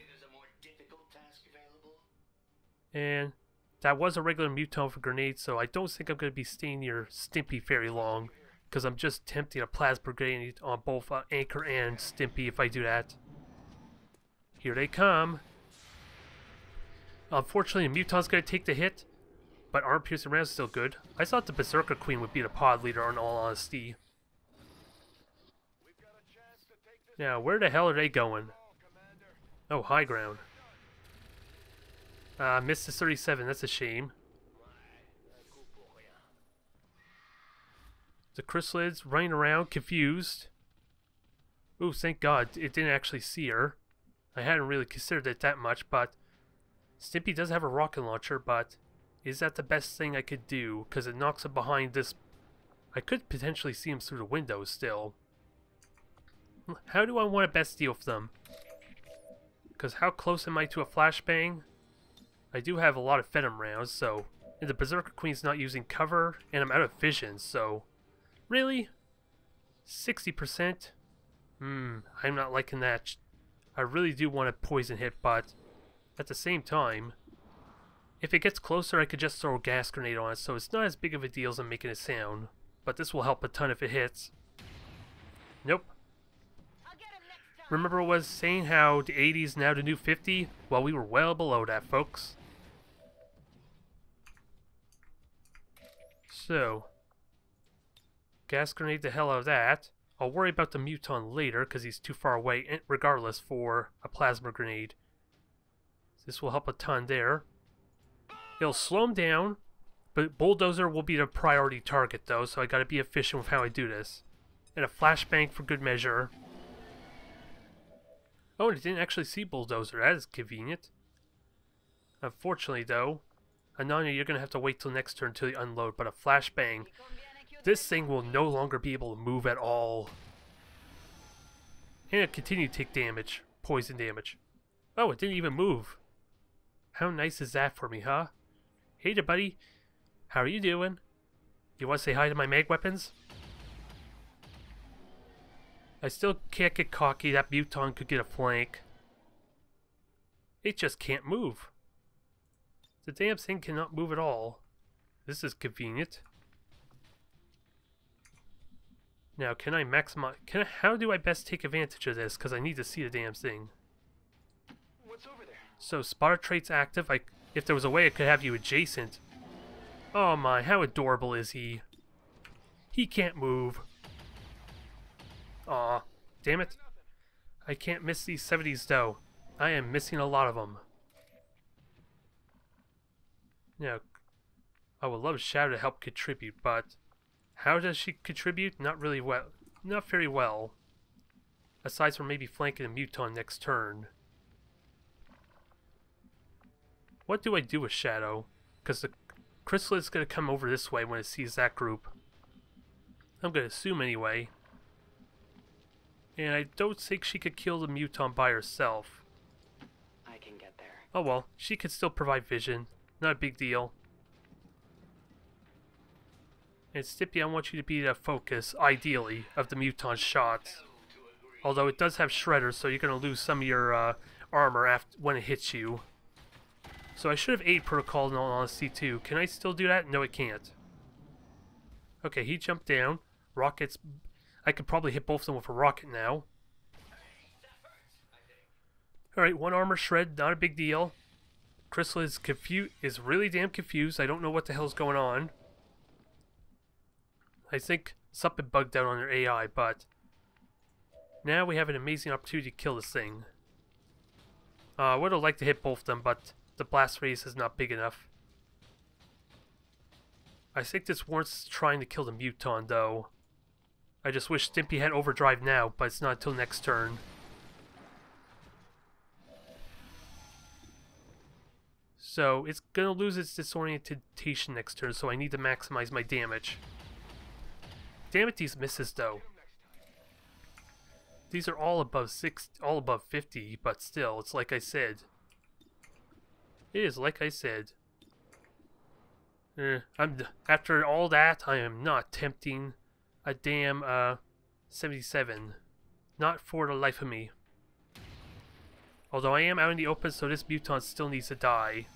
Speaker 1: And that was a regular muton for grenades, so I don't think I'm going to be staying near Stimpy very long, because I'm just tempting a plasma grenade on both Anchor and Stimpy if I do that. Here they come. Unfortunately, the muton's going to take the hit, but arm-piercing round's still good. I thought the Berserker Queen would be the pod leader, in all honesty. Now, where the hell are they going? Oh, high ground. Missed the 37, that's a shame. The chrysalids running around, confused. Ooh, thank God it didn't actually see her. I hadn't really considered it that much, but Stimpy does have a rocket launcher, but is that the best thing I could do? Because it knocks him behind this... I could potentially see him through the window still. How do I want to best deal with them? Because how close am I to a flashbang? I do have a lot of Venom rounds, so... And the Berserker Queen's not using cover, and I'm out of vision, so... Really? 60%? I'm not liking that. I really do want a poison hit, but... At the same time... If it gets closer, I could just throw a gas grenade on it, so it's not as big of a deal as I'm making it sound. But this will help a ton if it hits. Nope. Remember I was saying how the 80 is now the new 50? Well, we were well below that, folks. So, gas grenade the hell out of that. I'll worry about the muton later because he's too far away, regardless, for a plasma grenade. This will help a ton there. It'll slow him down, but Bulldozer will be the priority target though, so I gotta be efficient with how I do this. And a flashbang for good measure. Oh, and it didn't actually see Bulldozer. That is convenient. Unfortunately, though, Ananya, you're going to have to wait till next turn until you unload, but a flashbang, this thing will no longer be able to move at all. And it'll continue to take damage. Poison damage. Oh, it didn't even move. How nice is that for me, huh? Hey there, buddy. How are you doing? You want to say hi to my mag weapons? I still can't get cocky. That muton could get a flank. It just can't move. The damn thing cannot move at all. This is convenient. Now, can I maximize... how do I best take advantage of this? Because I need to see the damn thing.
Speaker 3: What's over there?
Speaker 1: So, spotter trait's active. If there was a way I could have you adjacent. Oh my, how adorable is he? He can't move. Aw, damn it. I can't miss these 70s though. I am missing a lot of them. Now, I would love Shadow to help contribute, but how does she contribute? Not really well. Not very well. Aside from maybe flanking a Muton next turn. What do I do with Shadow? Because the Crystal is going to come over this way when it sees that group. I'm going to assume anyway. And I don't think she could kill the Muton by herself.
Speaker 4: I can get there.
Speaker 1: Oh well, she could still provide vision. Not a big deal. And Stippy, I want you to be the focus, ideally, of the Muton shots. Although it does have Shredders, so you're going to lose some of your armor after, when it hits you. So I should have aid protocol in all honesty too. Can I still do that? No, it can't. Okay, he jumped down. Rockets. I could probably hit both of them with a rocket now. Alright, one armor shred, not a big deal. Crystal is really damn confused. I don't know what the hell's going on. I think something bugged out on their AI, but now we have an amazing opportunity to kill this thing. I would have liked to hit both of them, but the blast radius is not big enough. I think this warrants trying to kill the Muton, though. I just wish Stimpy had overdrive now, but it's not until next turn. So, it's gonna lose its disorientation next turn, so I need to maximize my damage. Damn it, these misses, though. These are all above 50, but still, it's like I said. It is like I said. After all that, I am not tempting a damn 77. Not for the life of me. Although I am out in the open, so this Muton still needs to die.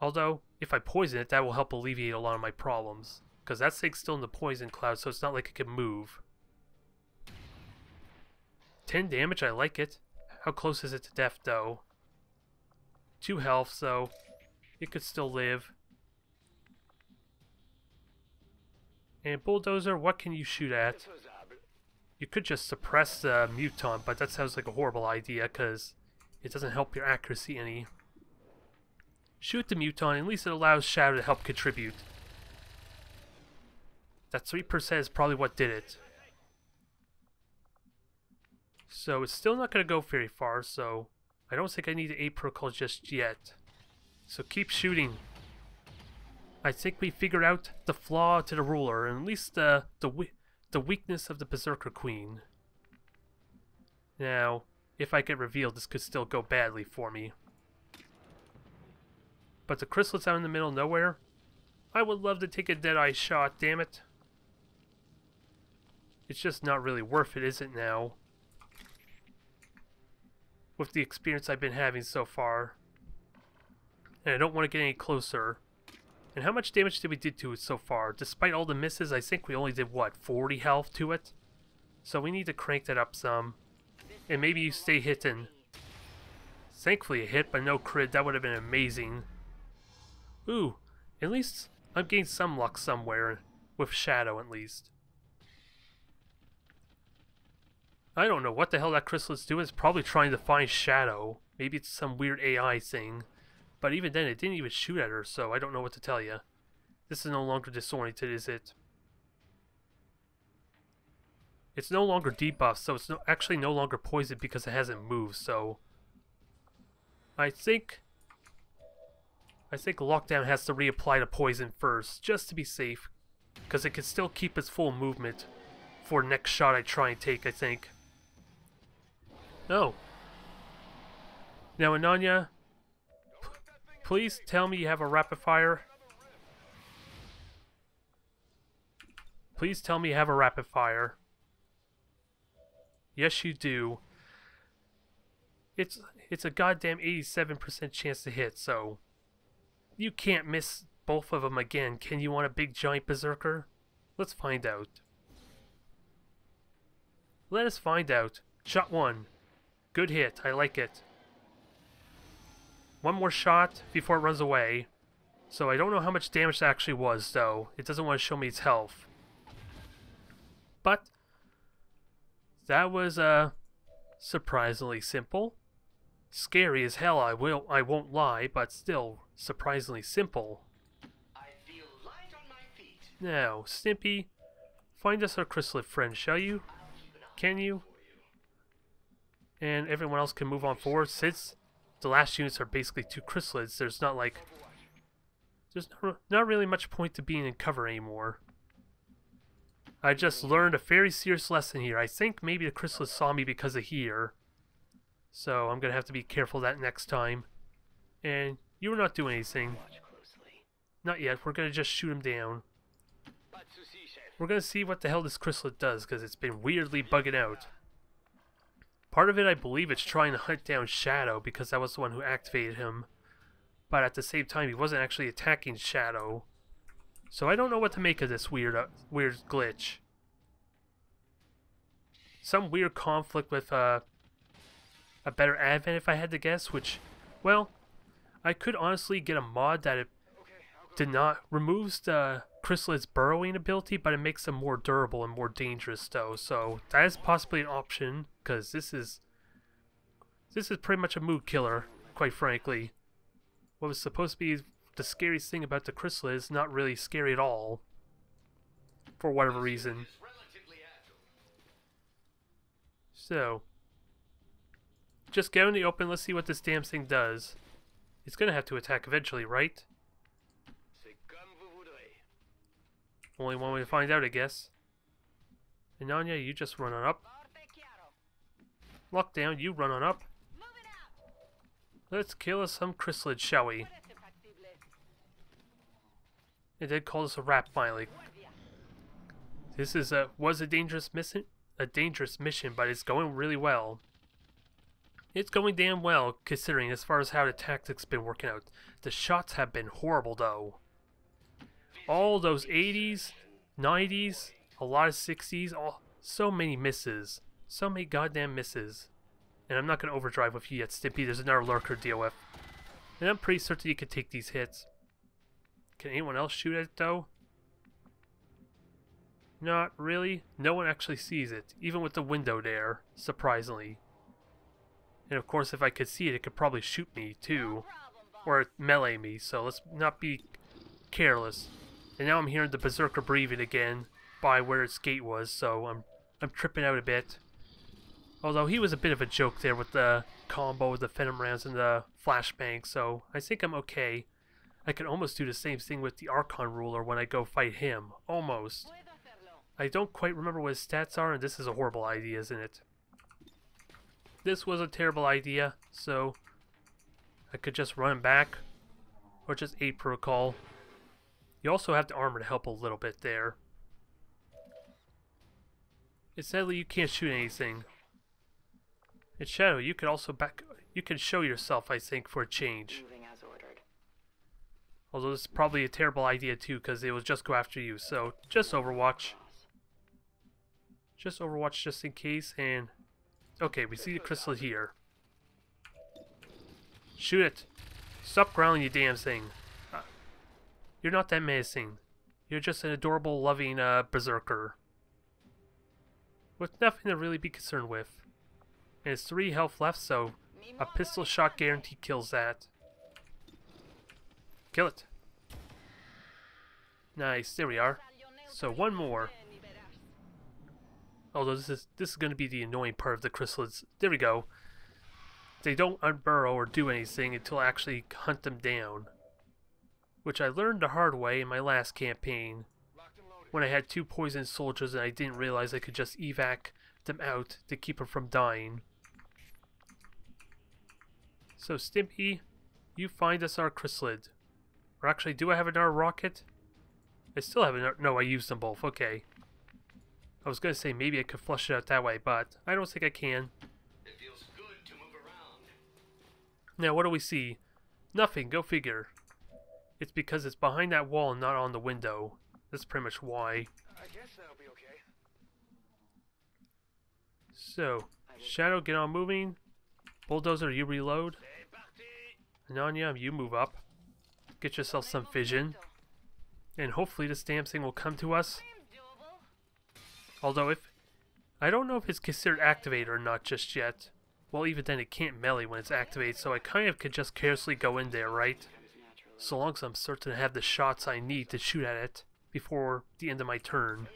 Speaker 1: Although, if I poison it, that will help alleviate a lot of my problems. Because that thing's still in the poison cloud, so it's not like it can move. 10 damage, I like it. How close is it to death, though? 2 health, so it could still live. And Bulldozer, what can you shoot at? You could just suppress the Muton, but that sounds like a horrible idea, because it doesn't help your accuracy any. Shoot the Muton, at least it allows Shadow to help contribute. That 3% is probably what did it. So it's still not going to go very far, so I don't think I need to 8 protocol just yet. So keep shooting. I think we figured out the flaw to the ruler, and at least the weakness of the Berserker Queen. Now, if I get revealed, this could still go badly for me. But the crystal's out in the middle of nowhere. I would love to take a Deadeye shot, damn it. It's just not really worth it, is it now? With the experience I've been having so far. And I don't want to get any closer. And how much damage did we do to it so far? Despite all the misses, I think we only did, what, 40 health to it? So we need to crank that up some. And maybe you stay hitting. Thankfully a hit, but no crit. That would have been amazing. Ooh, at least I'm getting some luck somewhere. With Shadow, at least. I don't know what the hell that crystal is doing. It's probably trying to find Shadow. Maybe it's some weird AI thing. But even then, it didn't even shoot at her, so I don't know what to tell you. This is no longer disoriented, is it? It's no longer debuffed, so it's actually no longer poisoned because it hasn't moved, so... I think Lockdown has to reapply the poison first, just to be safe. Because it can still keep its full movement for next shot I try and take, I think. Oh. Now, Ananya, please tell me you have a rapid fire. Please tell me you have a rapid fire. Yes, you do. It's a goddamn 87% chance to hit, so you can't miss both of them again. Can you want a big giant berserker? Let's find out. Let us find out. Shot 1. Good hit. I like it. One more shot before it runs away. So I don't know how much damage that actually was, though. It doesn't want to show me its health. But that was surprisingly simple. Scary as hell, I won't lie, but still surprisingly simple.
Speaker 5: I feel light on my feet.
Speaker 1: Now, Stimpy, find us our chrysalid friend, shall you? Can you? And everyone else can move on forward. Since the last units are basically 2 chrysalids, there's not like... There's not really much point to being in cover anymore. I just learned a very serious lesson here. I think maybe the chrysalids saw me because of here. So I'm going to have to be careful that next time. And you were not doing anything. Not yet. We're going to just shoot him down. We're going to see what the hell this chrysalid does, because it's been weirdly bugging out. Part of it, I believe, it's trying to hunt down Shadow, because that was the one who activated him. But at the same time, he wasn't actually attacking Shadow. So I don't know what to make of this weird glitch. Some weird conflict with a better advent, if I had to guess, which, well, I could honestly get a mod that it did not removes the chrysalid's burrowing ability, but it makes them more durable and more dangerous, though. So that is possibly an option, because this is pretty much a mood killer, quite frankly. What was supposed to be the scariest thing about the chrysalid is not really scary at all, for whatever reason. So, just get out in the open, let's see what this damn thing does. It's gonna have to attack eventually, right? Only one way to find out, I guess. And Anya, you just run on up. Lockdown, you run on up. Let's kill us some chrysalid, shall we? It did call us a rat finally. This is was a dangerous mission, but it's going really well. It's going damn well, considering as far as how the tactics been working out. The shots have been horrible, though. All those 80s, 90s, a lot of 60s, so many misses. So many goddamn misses. And I'm not going to overdrive with you yet, Stimpy. There's another lurker to deal with. And I'm pretty certain you can take these hits. Can anyone else shoot at it, though? Not really. No one actually sees it, even with the window there, surprisingly. And of course, if I could see it, it could probably shoot me, too. Or melee me, so let's not be careless. And now I'm hearing the berserker breathing again by where its gate was, so I'm tripping out a bit. Although he was a bit of a joke there with the combo with the venom rounds and the flashbang, so I think I'm okay. I can almost do the same thing with the Archon ruler when I go fight him. Almost. I don't quite remember what his stats are, and this is a horrible idea, isn't it? This was a terrible idea, so I could just run back, or just aid protocol. You also have the armor to help a little bit there. And sadly, you can't shoot anything. In Shadow, you could also you can show yourself, I think, for a change.
Speaker 4: Moving as ordered.
Speaker 1: Although this is probably a terrible idea too, because it will just go after you. So just Overwatch. Just Overwatch just in case, and okay, we see the chrysalid here. Shoot it! Stop growling, you damn thing. You're not that menacing. You're just an adorable, loving berserker. With nothing to really be concerned with. And it's 3 health left, so a pistol shot guarantee kills that. Kill it. Nice, there we are. So one more. Although this is going to be the annoying part of the chrysalids. There we go. They don't unburrow or do anything until I actually hunt them down. Which I learned the hard way in my last campaign. When I had 2 poisoned soldiers and I didn't realize I could just evac them out to keep them from dying. So Stimpy, you find us our chrysalid. Or actually, do I have another rocket? I still have another. No, I used them both. Okay. I was going to say maybe I could flush it out that way, but I don't think I can.
Speaker 5: It feels good to move around.
Speaker 1: Now, what do we see? Nothing. Go figure. It's because it's behind that wall and not on the window. That's pretty much why.
Speaker 3: I guess that'll be okay.
Speaker 1: So, Shadow, get on moving. Bulldozer, you reload. And Anya, you move up. Get yourself some vision. And hopefully this damn thing will come to us. Although if... I don't know if it's considered activated or not just yet. Well, even then it can't melee when it's activated, so I kind of could just carelessly go in there, right? So long as I'm certain to have the shots I need to shoot at it before the end of my turn.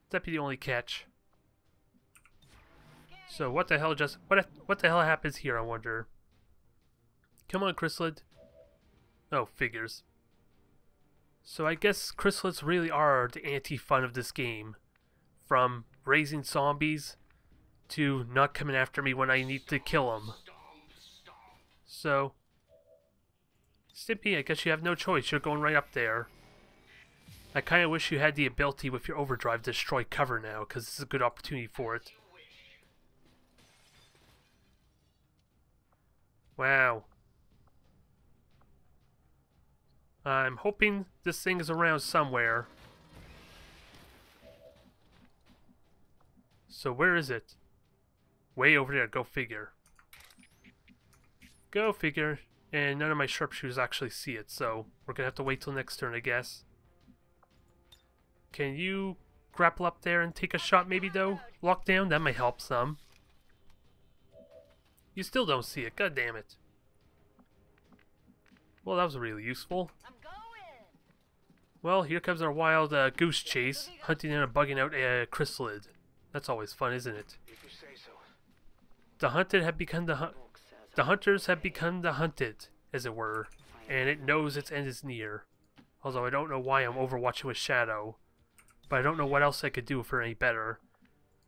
Speaker 1: That'd be the only catch. So what the hell just... What the hell happens here, I wonder? Come on, Chrysalid. Oh, figures. So I guess chrysalids really are the anti-fun of this game. From raising zombies to not coming after me when I need to kill them. So, Stimpy, I guess you have no choice. You're going right up there. I kind of wish you had the ability with your overdrive to destroy cover now, because this is a good opportunity for it. Wow. I'm hoping this thing is around somewhere. So where is it? Way over there, go figure. Go figure. And none of my sharpshooters actually see it, so we're gonna have to wait till next turn, I guess. Can you grapple up there and take a shot maybe though? Lockdown, that might help some. You still don't see it, god damn it. Well, that was really useful. Well, here comes our wild goose chase, hunting down and bugging out a chrysalid. That's always fun, isn't it? The hunted have become the hunters have become the hunted, as it were, and it knows its end is near. Although I don't know why I'm overwatching with Shadow, but I don't know what else I could do for any better.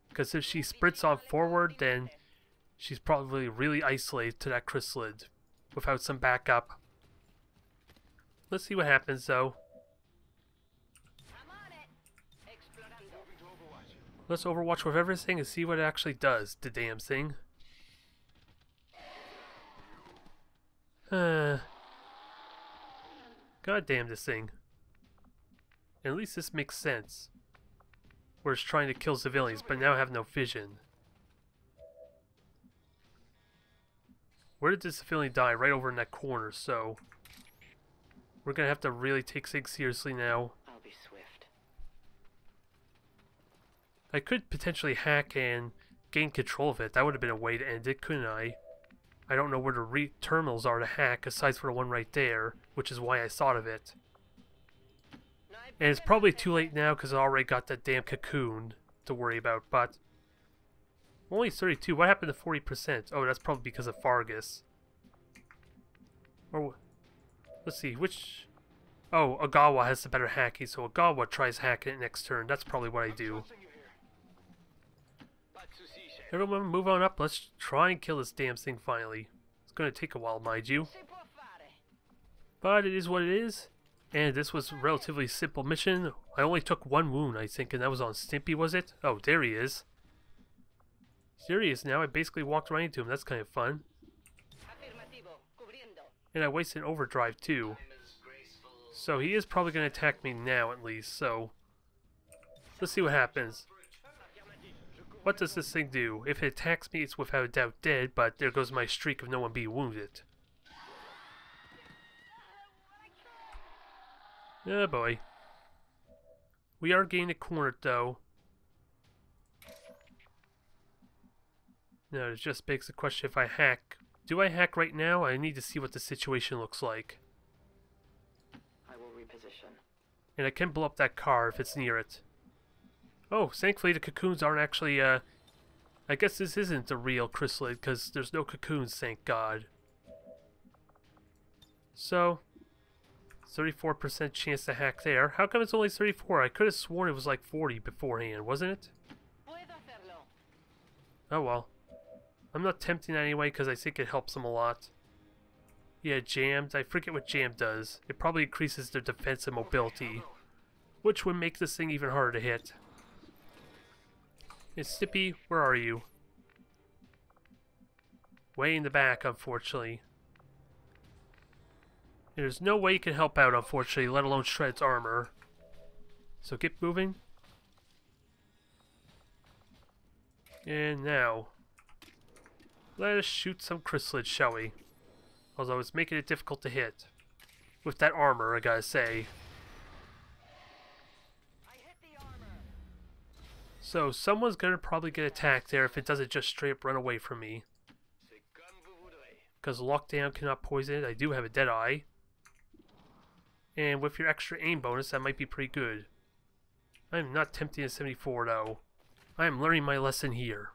Speaker 1: Because if she sprints on forward, then she's probably really isolated to that chrysalid without some backup. Let's see what happens though. Let's overwatch with everything and see what it actually does, the damn thing. God damn this thing. And at least this makes sense. Where it's trying to kill civilians, but now I have no vision. Where did this civilian die? Right over in that corner, so... We're gonna have to really take things seriously now.
Speaker 4: I'll be swift.
Speaker 1: I could potentially hack and gain control of it. That would have been a way to end it, couldn't I? I don't know where the terminals are to hack, aside from the one right there, which is why I thought of it. And it's probably too late now because I already got that damn cocoon to worry about, but... Only 32. What happened to 40%? Oh, that's probably because of Fargus. Or... Let's see, which... Oh, Agawa has the better hacking, so Agawa tries hacking it next turn. That's probably what I do. Everyone move on up. Let's try and kill this damn thing finally. It's going to take a while, mind you. But it is what it is. And this was a relatively simple mission. I only took one wound, I think, and that was on Stimpy, was it? Oh, there he is. There he is now. I basically walked right into him. That's kind of fun. And I wasted an overdrive, too. So he is probably going to attack me now, at least. So, let's see what happens. What does this thing do? If it attacks me, it's without a doubt dead, but there goes my streak of no one being wounded. Oh boy. We are getting cornered, though. Now, it just begs the question if I hack. Do I hack right now? I need to see what the situation looks like.
Speaker 4: I will reposition.
Speaker 1: And I can blow up that car if it's near it. Oh, thankfully the cocoons aren't actually, I guess this isn't a real chrysalid, because there's no cocoons, thank God. So, 34% chance to hack there. How come it's only 34? I could have sworn it was like 40 beforehand, wasn't it? Oh well. I'm not tempting that anyway, because I think it helps them a lot. Yeah, jammed. I forget what jam does. It probably increases their defense and mobility, which would make this thing even harder to hit. And Stimpy, where are you? Way in the back, unfortunately. There's no way you can help out, unfortunately, let alone shred its armor. So get moving. And now, let us shoot some chrysalids, shall we? Although it's making it difficult to hit. with that armor, I gotta say.
Speaker 2: I hit the armor.
Speaker 1: So someone's gonna probably get attacked there if it doesn't just straight up run away from me.
Speaker 3: C'est comme vous voudrez.
Speaker 1: Because lockdown cannot poison it. I do have a dead eye. And with your extra aim bonus, that might be pretty good. I'm not tempting a 74 though. I am learning my lesson here.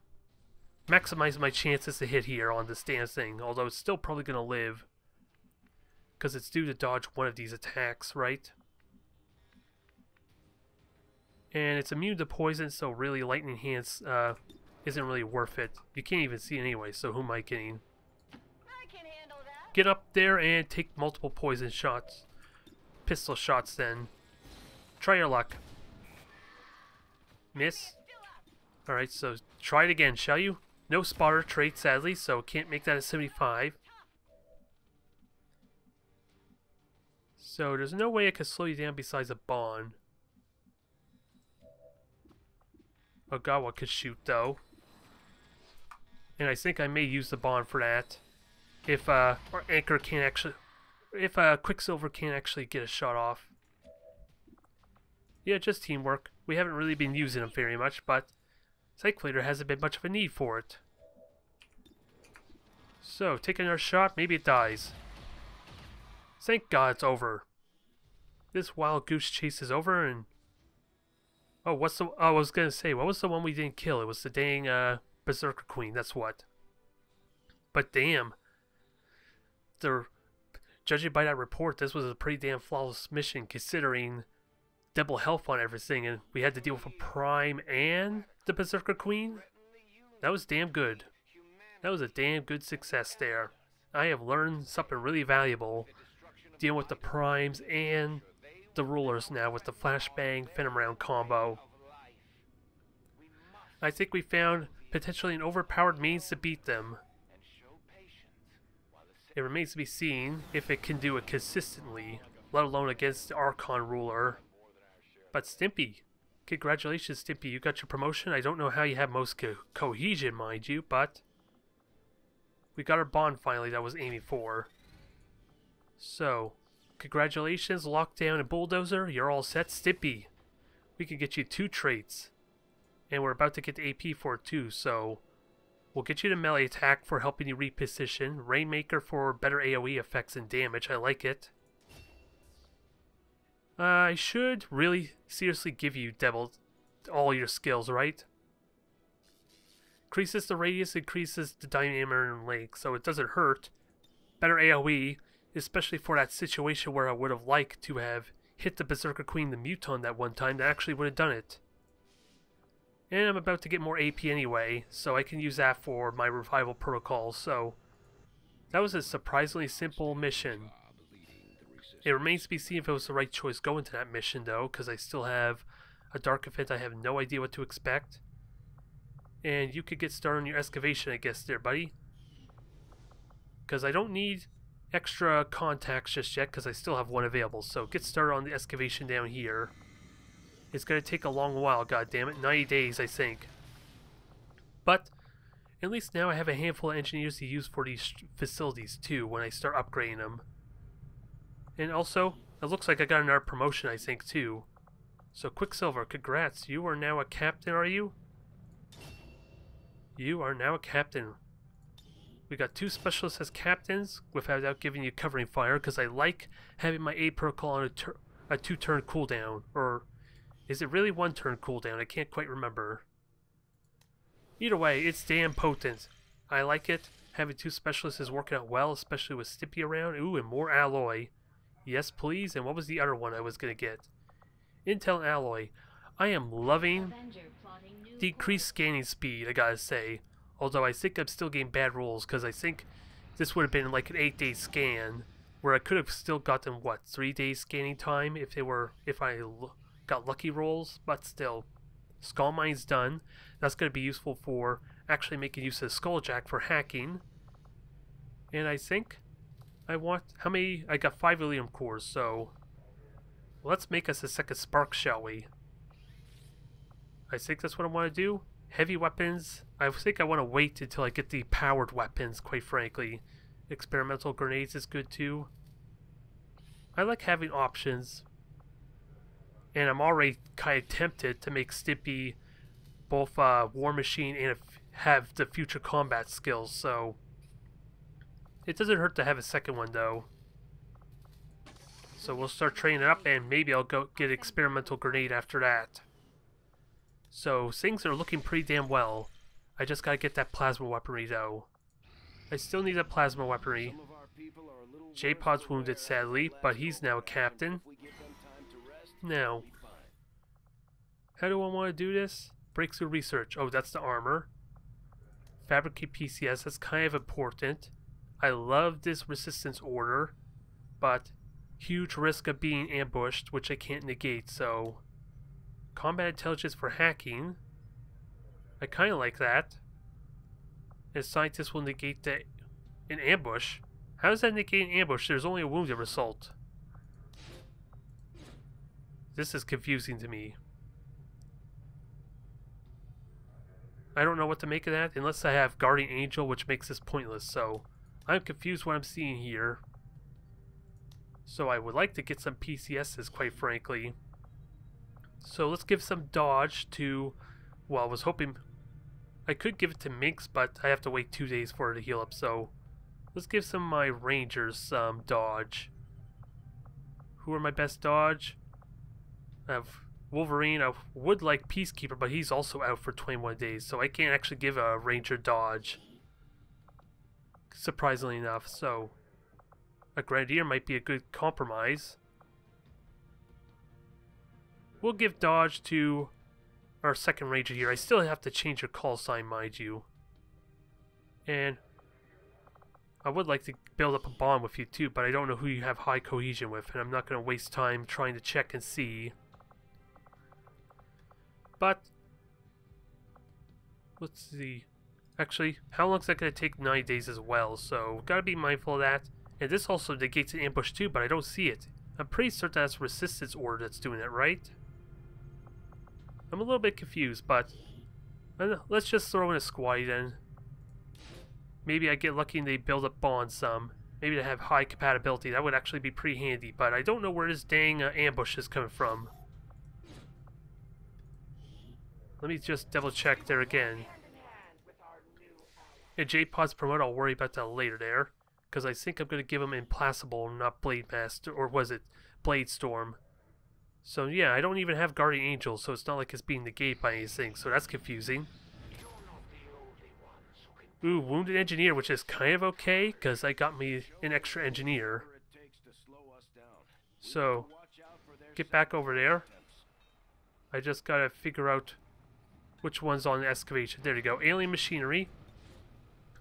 Speaker 1: Maximize my chances to hit here on this damn thing, although it's still probably gonna live. Because it's due to dodge one of these attacks, right? And it's immune to poison, so really lightning hands isn't really worth it. You can't even see it anyway, so who am I kidding?
Speaker 2: I can handle that.
Speaker 1: Get up there and take multiple poison shots. Pistol shots then. Try your luck. Miss? Alright, so try it again, shall you? No spotter trait, sadly, so can't make that a 75. So there's no way I can slow you down besides a bond. Ogawa could shoot though. And I think I may use the bond for that. If or Anchor can't actually, if Quicksilver can't actually get a shot off. Yeah, just teamwork. We haven't really been using them very much, but thankfully there hasn't been much of a need for it. So, take another shot, maybe it dies. Thank God it's over. This wild goose chase is over and... Oh, what's the... Oh, I was gonna say, what was the one we didn't kill? It was the dang, Berserker Queen, that's what. But damn. Judging by that report, this was a pretty damn flawless mission, considering double health on everything, and we had to deal with a Prime and the Berserker Queen. That was damn good. That was a damn good success there. I have learned something really valuable dealing with the Primes and the Rulers now with the Flashbang Phantom Round combo. I think we found potentially an overpowered means to beat them. It remains to be seen if it can do it consistently, let alone against the Archon Ruler. But Stimpy, congratulations Stimpy, you got your promotion. I don't know how you have most cohesion, mind you, but we got our bond finally that was aiming for. So, congratulations, Lockdown and Bulldozer, you're all set. Stimpy, we can get you 2 traits. And we're about to get the AP for it too, so we'll get you the melee attack for helping you reposition. Rainmaker for better AoE effects and damage, I like it. I should really seriously give you Devil all your skills, right? Increases the radius, increases the diameter and length, so it doesn't hurt. Better AoE, especially for that situation where I would have liked to have hit the Berserker Queen the Muton that one time, that actually would have done it. And I'm about to get more AP anyway, so I can use that for my revival protocols, so that was a surprisingly simple mission. It remains to be seen if it was the right choice going to that mission though, because I still have a dark event I have no idea what to expect. And you could get started on your excavation, I guess, there, buddy. Because I don't need extra contacts just yet, because I still have one available. So get started on the excavation down here. It's going to take a long while, goddammit. 90 days, I think. But at least now I have a handful of engineers to use for these facilities, too, when I start upgrading them. And also, it looks like I got another promotion, I think, too. So, Quicksilver, congrats. You are now a captain, are you? You are now a captain. We got 2 specialists as captains without giving you covering fire, because I like having my aid protocol on a 2-turn cooldown. Or is it really 1-turn cooldown? I can't quite remember. Either way, it's damn potent. I like it. Having 2 specialists is working out well, especially with Stimpy around. Ooh, and more alloy. Yes, please. And what was the other one I was going to get? Intel and alloy. I am loving the increased scanning speed, I gotta say. Although I think I'm still getting bad rolls, because I think this would have been like an 8-day scan, where I could have still gotten, what, 3 days scanning time if I got lucky rolls, but still. Skull Mine's done. That's going to be useful for actually making use of Skulljack for hacking. And I think I want, how many, I got 5 Ilium cores, so let's make us a second spark, shall we? I think that's what I want to do. Heavy weapons, I think I want to wait until I get the powered weapons, quite frankly. Experimental grenades is good too. I like having options. And I'm already kind of tempted to make Stimpy both War Machine and have the future combat skills, so it doesn't hurt to have a second one though. So we'll start training it up, and maybe I'll go get experimental grenade after that. So things are looking pretty damn well. I just gotta get that plasma weaponry though. I still need a plasma weaponry. J-Pod's wounded sadly, but he's now a captain. Now, how do I want to do this? Breakthrough research. Oh, that's the armor. Fabricate PCS. That's kind of important. I love this resistance order, but huge risk of being ambushed, which I can't negate, so combat intelligence for hacking. I kind of like that. And scientists will negate an ambush. How does that negate an ambush? There's only a wounded result. This is confusing to me. I don't know what to make of that, unless I have Guardian Angel, which makes this pointless, so I'm confused what I'm seeing here. So I would like to get some PCSs, quite frankly. So let's give some dodge to, well, I was hoping I could give it to Minx, but I have to wait 2 days for her to heal up, so let's give some of my Rangers some dodge. Who are my best dodge? I have Wolverine. I would like Peacekeeper, but he's also out for 21 days, so I can't actually give a Ranger dodge. Surprisingly enough, so a Grenadier might be a good compromise. We'll give dodge to our second Ranger here. I still have to change your call sign, mind you. And I would like to build up a bond with you too, but I don't know who you have high cohesion with, and I'm not going to waste time trying to check and see. But let's see. Actually, how long is that going to take? 9 days as well, so gotta be mindful of that. And this also negates an ambush too, but I don't see it. I'm pretty certain that's resistance order that's doing it, right? I'm a little bit confused, but let's just throw in a squad then. Maybe I get lucky and they build up bonds some. Maybe they have high compatibility. That would actually be pretty handy, but I don't know where this dang ambush is coming from. Let me just double check there again. And J-Pod's promote, I'll worry about that later there. Because I think I'm going to give him Implacable, not Blade Master, or was it Blade Storm? So yeah, I don't even have Guardian Angel, so it's not like it's being negated by anything, so that's confusing. Ooh, Wounded Engineer, which is kind of okay, because I got me an extra Engineer. So, get back over there. I just gotta figure out which one's on the excavation. There you go, Alien Machinery.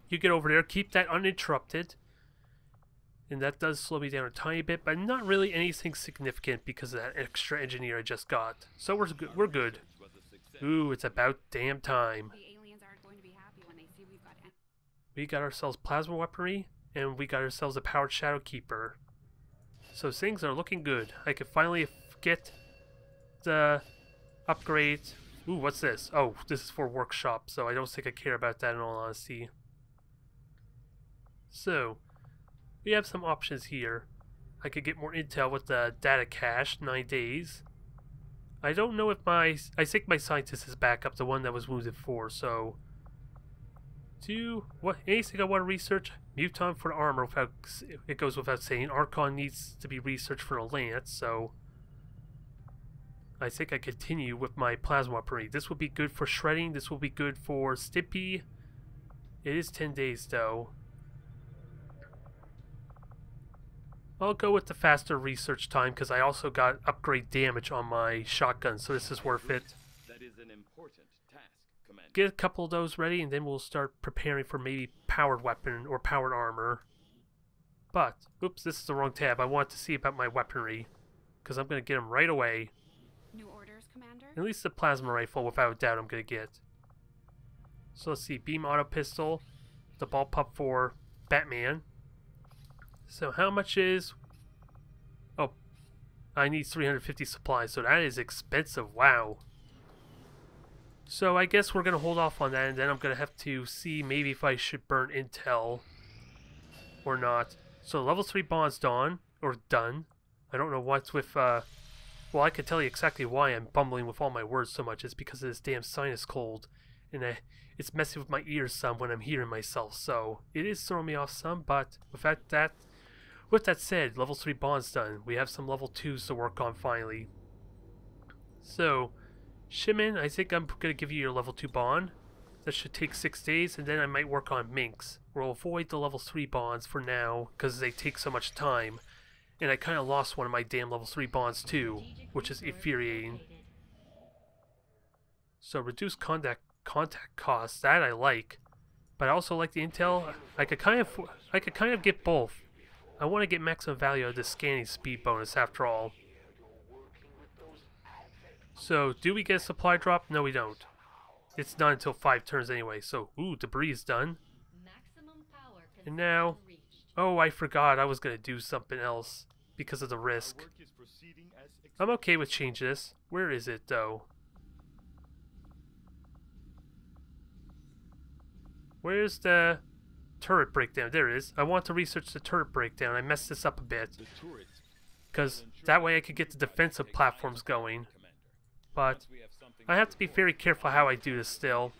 Speaker 1: You get over there, keep that uninterrupted. And that does slow me down a tiny bit, but not really anything significant because of that extra engineer I just got. So we're good. We're good. Ooh, it's about damn time.
Speaker 2: The aliens aren't going to be happy when they see we've got.
Speaker 1: We got ourselves plasma weaponry, and we got ourselves a powered Shadow Keeper. So things are looking good. I can finally get the upgrade. Ooh, what's this? Oh, this is for workshop, so I don't think I care about that in all honesty. So we have some options here. I could get more intel with the data cache, 9 days. I don't know if I think my scientist is back up, the one that was wounded 4, so anything I want to research? Muton for the armor, it goes without saying. Archon needs to be researched for the lance, so I think I continue with my plasma weaponry. This will be good for shredding, this will be good for Stimpy. It is 10 days though. I'll go with the faster research time because I also got upgrade damage on my shotgun, so this is worth it.
Speaker 6: That is an important task, Commander.
Speaker 1: Get a couple of those ready, and then we'll start preparing for maybe powered weapon or powered armor. But, oops, this is the wrong tab. I want to see about my weaponry because I'm going to get them right away.
Speaker 2: New orders, Commander?
Speaker 1: At least the plasma rifle, without a doubt, I'm going to get. So let's see, beam auto pistol, the ball pup for Batman. So how much is... Oh, I need 350 supplies, so that is expensive, wow. So I guess we're going to hold off on that, and then I'm going to have to see maybe if I should burn intel or not. So level 3 bonds done. I don't know what's with, well, I can tell you exactly why I'm bumbling with all my words so much. It's because of this damn sinus cold. And it's messing with my ears some when I'm hearing myself. So, it is throwing me off some, but with that said, level 3 bonds done. We have some level 2s to work on finally. So, Shimon, I think I'm going to give you your level 2 bond. That should take 6 days, and then I might work on Minx. We'll avoid the level 3 bonds for now, because they take so much time. And I kind of lost one of my damn level 3 bonds too, which is infuriating. So reduce contact costs, that I like. But I also like the intel. I could kind of get both. I want to get maximum value of the scanning speed bonus after all. So, do we get a supply drop? No, we don't. It's not until 5 turns anyway, so, ooh, debris is done. And now, oh, I forgot I was going to do something else because of the risk. I'm okay with changing this. Where is it, though? Where's the turret breakdown? There it is. I want to research the turret breakdown. I messed this up a bit. Because that way I could get the defensive platforms going. But I have to be very careful how I do this still.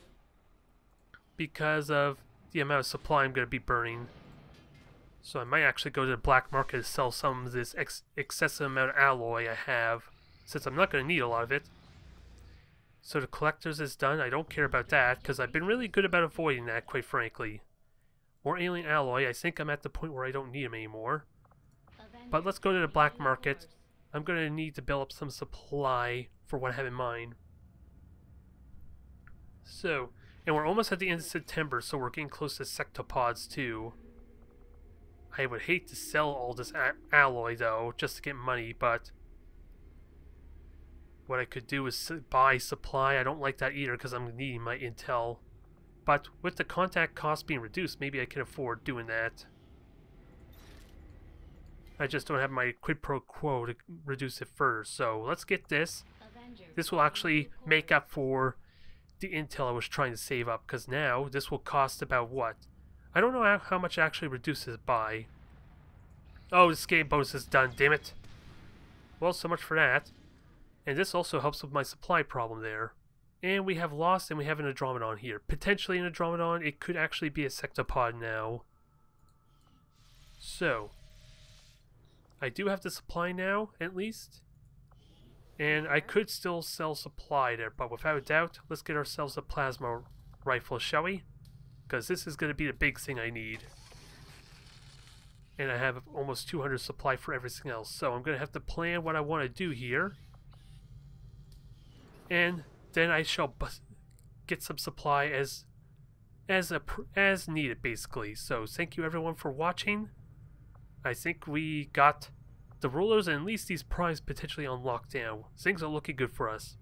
Speaker 1: Because of the amount of supply I'm going to be burning. So I might actually go to the black market to sell some of this excessive amount of alloy I have. Since I'm not going to need a lot of it. So the collectors is done. I don't care about that. Because I've been really good about avoiding that, quite frankly. More alien alloy. I think I'm at the point where I don't need them anymore. But let's go to the black market. I'm going to need to build up some supply for what I have in mind. So, and we're almost at the end of September, so we're getting close to sectopods too. I would hate to sell all this alloy though, just to get money, but what I could do is buy supply. I don't like that either because I'm needing my intel. But with the contact cost being reduced, maybe I can afford doing that. I just don't have my quid pro quo to reduce it further. So let's get this. This will actually make up for the intel I was trying to save up. Because now this will cost about what? I don't know how much it actually reduces by. Oh, the scaling bonus is done, damn it. Well, so much for that. And this also helps with my supply problem there. And we have Lost and we have an Andromedon here. Potentially an Andromedon. It could actually be a sectopod now. So, I do have the supply now, at least. And I could still sell supply there, but without a doubt, let's get ourselves a plasma rifle, shall we? Because this is going to be the big thing I need. And I have almost 200 supply for everything else. So I'm going to have to plan what I want to do here. And then I shall get some supply as needed, basically. So thank you everyone for watching. I think we got the rulers and at least these primes potentially on lockdown. Things are looking good for us.